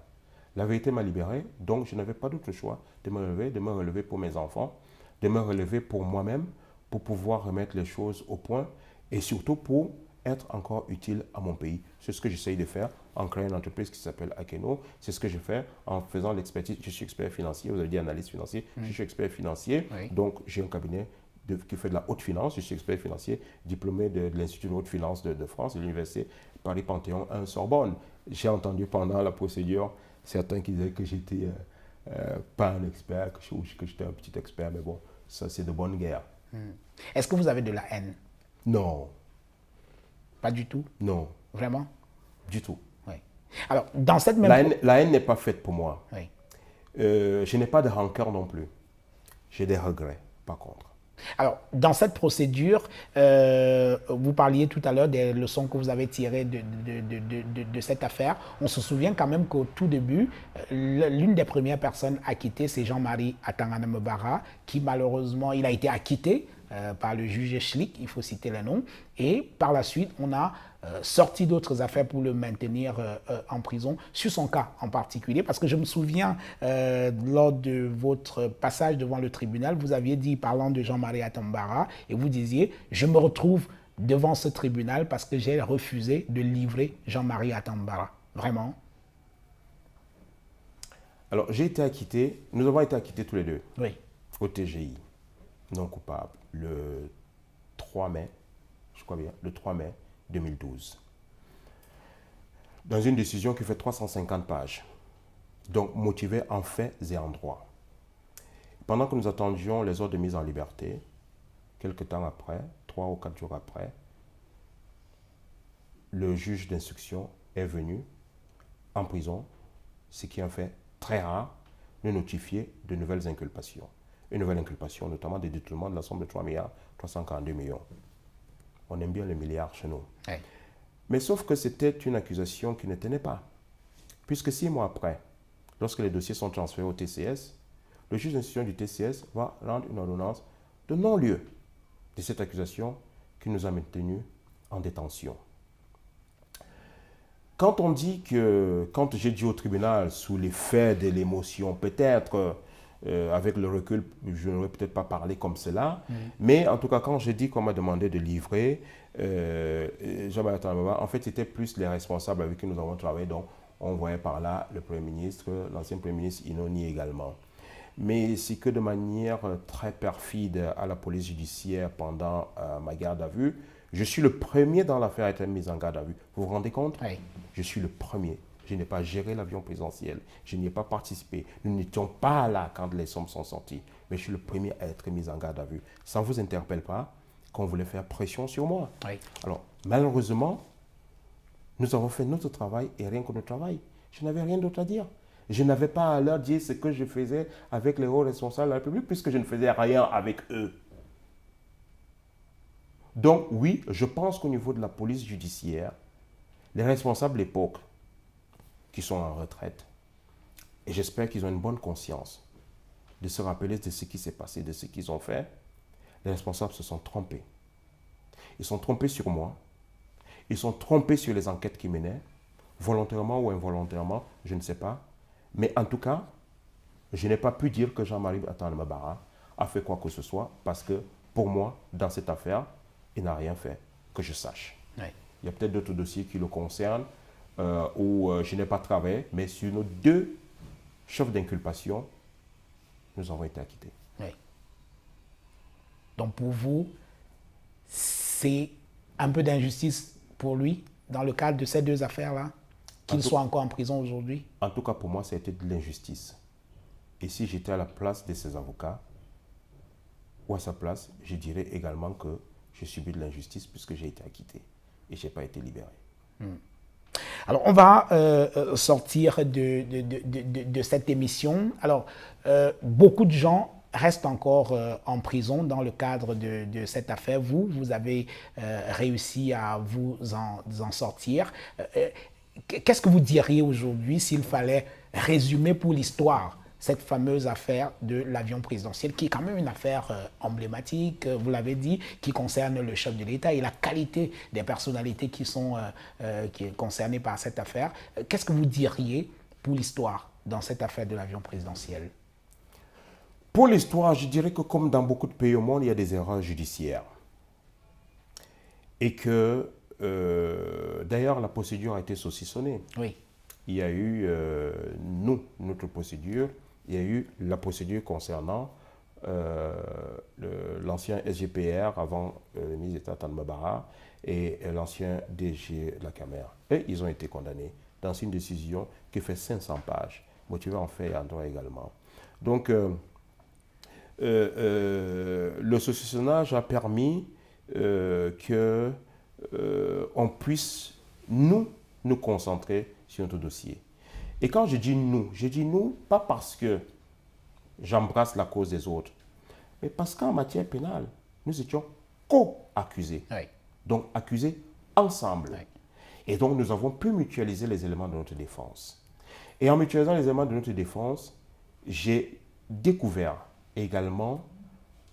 La vérité m'a libéré, donc je n'avais pas d'autre choix de me relever pour mes enfants, de me relever pour moi-même, pour pouvoir remettre les choses au point et surtout pour être encore utile à mon pays. C'est ce que j'essaye de faire en créant une entreprise qui s'appelle Akeno. C'est ce que je fais en faisant l'expertise. Je suis expert financier, vous avez dit analyste financier. Je suis expert financier, donc j'ai un cabinet qui fait de la haute finance. Je suis expert financier, diplômé de l'Institut de haute finance de France, de l'Université Paris-Panthéon 1 Sorbonne. J'ai entendu pendant la procédure certains qui disaient que j'étais pas un expert, que j'étais un petit expert, mais bon, ça c'est de bonne guerre. Est-ce que vous avez de la haine? Non. Pas du tout? Non. Vraiment? Du tout. Oui. Alors, dans cette même... La haine n'est pas faite pour moi. Oui. Je n'ai pas de rancœur non plus. J'ai des regrets, par contre. Alors, dans cette procédure, vous parliez tout à l'heure des leçons que vous avez tirées de cette affaire. On se souvient quand même qu'au tout début, l'une des premières personnes acquittées, c'est Jean-Marie Atangana Mbara, qui malheureusement, il a été acquitté par le juge Schlick, il faut citer les noms. Et par la suite, on a sorti d'autres affaires pour le maintenir en prison, sur son cas en particulier, parce que je me souviens, lors de votre passage devant le tribunal, vous aviez dit, parlant de Jean-Marie Atambara, et vous disiez, je me retrouve devant ce tribunal parce que j'ai refusé de livrer Jean-Marie Atambara. Vraiment? Alors, j'ai été acquitté, nous avons été acquittés tous les deux, oui, au TGI, non coupable, le 3 mai, je crois bien, le 3 mai 2012. Dans une décision qui fait 350 pages, donc motivée en faits et en droit. Pendant que nous attendions les ordres de mise en liberté, quelques temps après, 3 ou 4 jours après, le juge d'instruction est venu en prison, ce qui est un fait très rare, nous notifier de nouvelles inculpations. Une nouvelle inculpation, notamment des détournements de la somme de 3,342 milliards. On aime bien les milliards chez nous. oui. Mais sauf que c'était une accusation qui ne tenait pas. Puisque 6 mois après, lorsque les dossiers sont transférés au TCS, le juge d'instruction du TCS va rendre une ordonnance de non-lieu de cette accusation qui nous a maintenus en détention. Quand on dit que, quand j'ai dit au tribunal, sous l'effet de l'émotion, peut-être, avec le recul, je n'aurais peut-être pas parlé comme cela, mais en tout cas, quand j'ai dit qu'on m'a demandé de livrer, Jean-Marie Atambara, en fait, c'était plus les responsables avec qui nous avons travaillé, donc on voyait par là le Premier ministre, l'ancien Premier ministre Inoni également. Mais c'est que de manière très perfide à la police judiciaire pendant ma garde à vue, je suis le premier dans l'affaire à être mis en garde à vue. Vous vous rendez compte? Oui. Je suis le premier. Je n'ai pas géré l'avion présidentiel. Je n'y ai pas participé. Nous n'étions pas là quand les sommes sont sorties. Mais je suis le premier à être mis en garde à vue. Ça ne vous interpelle pas qu'on voulait faire pression sur moi? Oui. Alors, malheureusement, nous avons fait notre travail et rien que notre travail. Je n'avais rien d'autre à dire. Je n'avais pas à leur dire ce que je faisais avec les hauts responsables de la République puisque je ne faisais rien avec eux. Donc oui, je pense qu'au niveau de la police judiciaire, les responsables de l'époque qui sont en retraite, et j'espère qu'ils ont une bonne conscience de se rappeler de ce qui s'est passé, de ce qu'ils ont fait, les responsables se sont trompés. Ils sont trompés sur moi, ils sont trompés sur les enquêtes qu'ils menaient, volontairement ou involontairement, je ne sais pas. Mais en tout cas, je n'ai pas pu dire que Jean-Marie Atangana Mbara a fait quoi que ce soit parce que pour moi, dans cette affaire, il n'a rien fait, que je sache. Oui. Il y a peut-être d'autres dossiers qui le concernent où je n'ai pas travaillé, mais sur nos 2 chefs d'inculpation, nous avons été acquittés. Oui. Donc pour vous, c'est un peu d'injustice pour lui dans le cadre de ces 2 affaires-là, qu'il soit encore en prison aujourd'hui? En tout cas, pour moi, ça a été de l'injustice. Et si j'étais à la place de ces avocats, ou à sa place, je dirais également que j'ai subi de l'injustice puisque j'ai été acquitté et je n'ai pas été libéré. Alors, on va sortir de cette émission. Alors, beaucoup de gens restent encore en prison dans le cadre de cette affaire. Vous avez réussi à vous en sortir. Qu'est-ce que vous diriez aujourd'hui s'il fallait résumer pour l'histoire cette fameuse affaire de l'avion présidentiel, qui est quand même une affaire emblématique, vous l'avez dit, qui concerne le chef de l'État et la qualité des personnalités qui sont concernées par cette affaire. Qu'est-ce que vous diriez pour l'histoire dans cette affaire de l'avion présidentiel? Pour l'histoire, je dirais que comme dans beaucoup de pays au monde, il y a des erreurs judiciaires. Et que, d'ailleurs, la procédure a été saucissonnée. Oui. Il y a eu, notre procédure, il y a eu la procédure concernant l'ancien SGPR avant le ministre d'État Tanmabara et l'ancien DG de la Camer. Et ils ont été condamnés dans une décision qui fait 500 pages, motivée en fait et en droit également. Donc, le saucissonnage a permis qu'on puisse nous concentrer sur notre dossier. Et quand je dis nous, pas parce que j'embrasse la cause des autres, mais parce qu'en matière pénale, nous étions co-accusés. Oui. Donc accusés ensemble. Oui. Et donc nous avons pu mutualiser les éléments de notre défense. Et en mutualisant les éléments de notre défense, j'ai découvert également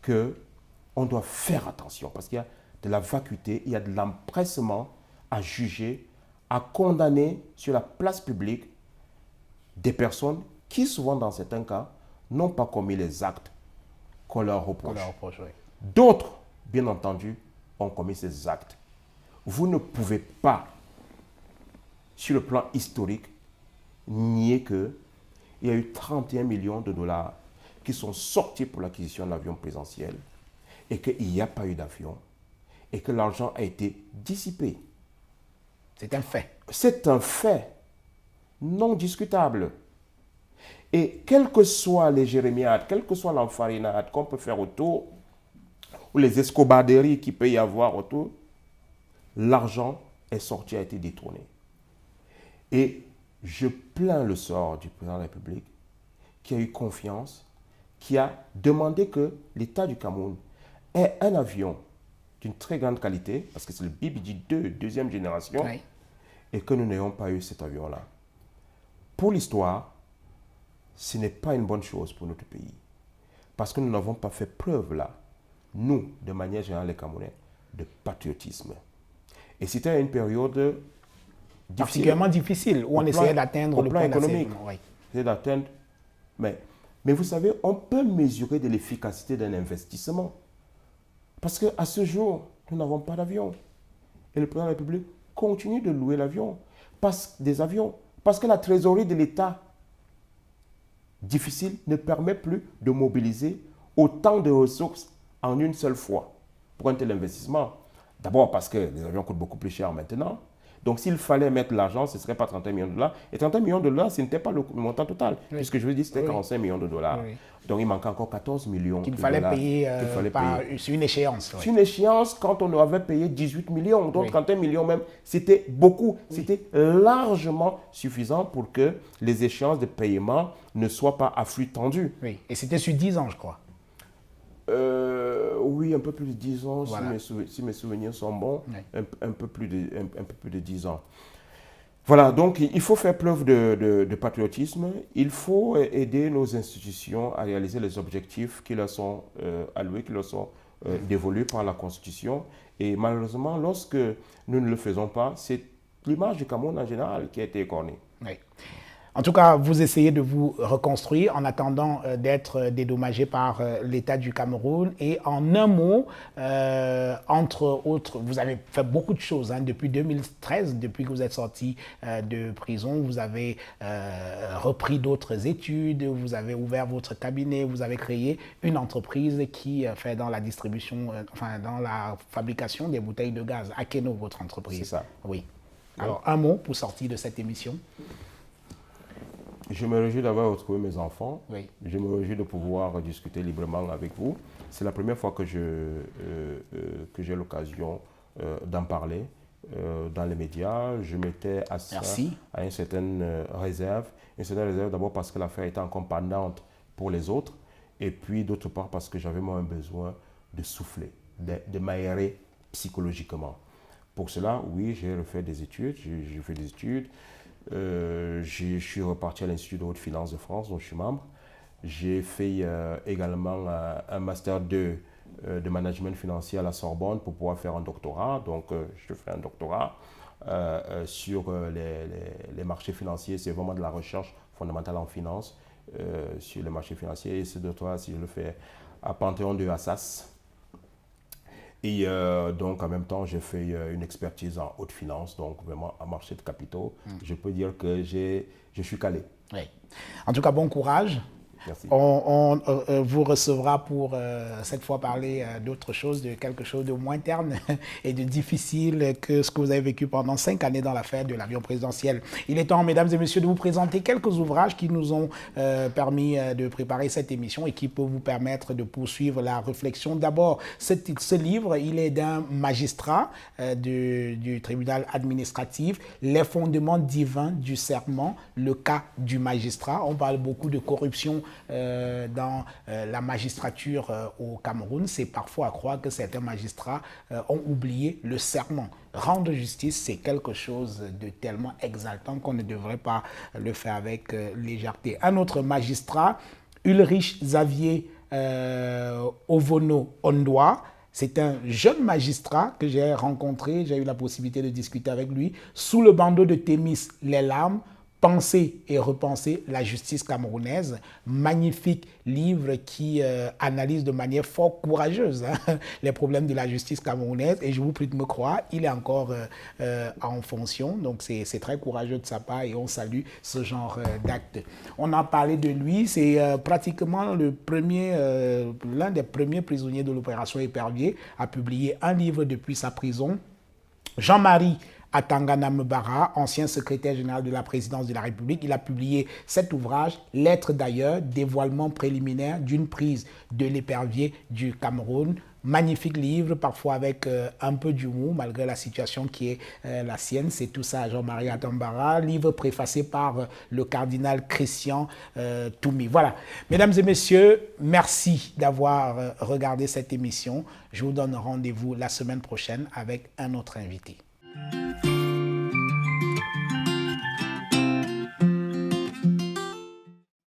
qu'on doit faire attention parce qu'il y a de la vacuité, il y a de l'empressement à juger, à condamner sur la place publique des personnes qui, souvent dans certains cas, n'ont pas commis les actes qu'on leur reproche. Oui. D'autres, bien entendu, ont commis ces actes. Vous ne pouvez pas, sur le plan historique, nier qu'il y a eu 31 millions de dollars qui sont sortis pour l'acquisition de l'avion présidentiel et qu'il n'y a pas eu d'avion et que l'argent a été dissipé. C'est un fait. C'est un fait non discutable. Et quelles que soient les jérémiades, quelle que soit l'enfarinade qu'on peut faire autour, ou les escobarderies qu'il peut y avoir autour, l'argent est sorti, a été détourné. Et je plains le sort du président de la République qui a eu confiance, qui a demandé que l'État du Cameroun ait un avion d'une très grande qualité, parce que c'est le BBJ-2, deuxième génération, Oui. et que nous n'ayons pas eu cet avion-là. Pour l'histoire, ce n'est pas une bonne chose pour notre pays. Parce que nous n'avons pas fait preuve là, nous, de manière générale les Camerounais, de patriotisme. Et c'était une période difficile. Particulièrement difficile, où on essayait d'atteindre le plan point économique. d'achèvement. Oui. C'est d'atteindre. Mais vous savez, on peut mesurer de l'efficacité d'un investissement. Parce qu'à ce jour, nous n'avons pas d'avion. Et le président de la République continue de louer des avions. Parce que la trésorerie de l'État difficile ne permet plus de mobiliser autant de ressources en une seule fois pour un tel investissement. D'abord parce que les avions coûtent beaucoup plus cher maintenant. Donc s'il fallait mettre l'argent, ce ne serait pas 31 millions de dollars. Et 31 millions de dollars, ce n'était pas le montant total. Oui. Puisque je veux dire, c'était 45 millions de dollars. Oui. Donc il manquait encore 14 millions qu'il de fallait dollars. Payer, sur une échéance. Sur une échéance, quand on avait payé 18 millions, donc 31 millions même, c'était beaucoup. C'était largement suffisant pour que les échéances de paiement ne soient pas à flux tendu. Oui, et c'était sur 10 ans, je crois. Oui, un peu plus de 10 ans, voilà. si mes souvenirs sont bons, oui. un peu plus de 10 ans. Voilà, donc il faut faire preuve de patriotisme, il faut aider nos institutions à réaliser les objectifs qui leur sont alloués, qui leur sont dévolus par la Constitution. Et malheureusement, lorsque nous ne le faisons pas, c'est l'image du Cameroun en général qui a été écornée. Oui. En tout cas, vous essayez de vous reconstruire en attendant d'être dédommagé par l'État du Cameroun. Et en un mot, entre autres, vous avez fait beaucoup de choses. Depuis 2013, depuis que vous êtes sorti de prison, vous avez repris d'autres études, vous avez ouvert votre cabinet, vous avez créé une entreprise qui fait dans la distribution, dans la fabrication des bouteilles de gaz. Akeno, votre entreprise. C'est ça. Oui. Alors, un mot pour sortir de cette émission. Je me réjouis d'avoir retrouvé mes enfants. Oui. Je me réjouis de pouvoir discuter librement avec vous. C'est la première fois que j'ai l'occasion d'en parler dans les médias. Je m'étais assis à une certaine réserve. Une certaine réserve d'abord parce que l'affaire était encore pendante pour les autres. Et puis d'autre part parce que j'avais moi un besoin de souffler, de m'aérer psychologiquement. Pour cela, oui, j'ai refait des études. J'ai fait des études. Je suis reparti à l'Institut de haute finance de France, dont je suis membre. J'ai fait également un master 2 de management financier à la Sorbonne pour pouvoir faire un doctorat. Donc, je fais un doctorat sur les marchés financiers. C'est vraiment de la recherche fondamentale en finance sur les marchés financiers. Et ce doctorat, si je le fais à Panthéon de Assas. Et donc, en même temps, j'ai fait une expertise en haute finance, donc vraiment en marché de capitaux. Je peux dire que je suis calé. Oui. En tout cas, bon courage. Merci. On vous recevra pour cette fois parler d'autre chose, de quelque chose de moins terne et de difficile que ce que vous avez vécu pendant 5 années dans l'affaire de l'avion présidentiel. Il est temps, mesdames et messieurs, de vous présenter quelques ouvrages qui nous ont permis de préparer cette émission et qui peuvent vous permettre de poursuivre la réflexion. D'abord, ce livre, il est d'un magistrat du tribunal administratif, Les fondements divins du serment, le cas du magistrat. On parle beaucoup de corruption dans la magistrature au Cameroun. C'est parfois à croire que certains magistrats ont oublié le serment. Rendre justice, c'est quelque chose de tellement exaltant qu'on ne devrait pas le faire avec légèreté. Un autre magistrat, Ulrich Xavier Ovono Ondoa, c'est un jeune magistrat que j'ai rencontré, j'ai eu la possibilité de discuter avec lui, sous le bandeau de Thémis, Les larmes, Penser et repenser la justice camerounaise, magnifique livre qui analyse de manière fort courageuse les problèmes de la justice camerounaise, et je vous prie de me croire, il est encore en fonction, donc c'est très courageux de sa part et on salue ce genre d'acte. On a parlé de lui, c'est pratiquement l'un des premiers prisonniers de l'opération Épervier, a publié un livre depuis sa prison. Jean-Marie Atangana Mbara, ancien secrétaire général de la présidence de la République, il a publié cet ouvrage, Lettres d'ailleurs, dévoilement préliminaire d'une prise de l'épervier du Cameroun. Magnifique livre, parfois avec un peu d'humour, malgré la situation qui est la sienne. C'est tout ça, Jean-Marie Atambara, livre préfacé par le cardinal Christian Toumi. Voilà. Mesdames et messieurs, merci d'avoir regardé cette émission. Je vous donne rendez-vous la semaine prochaine avec un autre invité.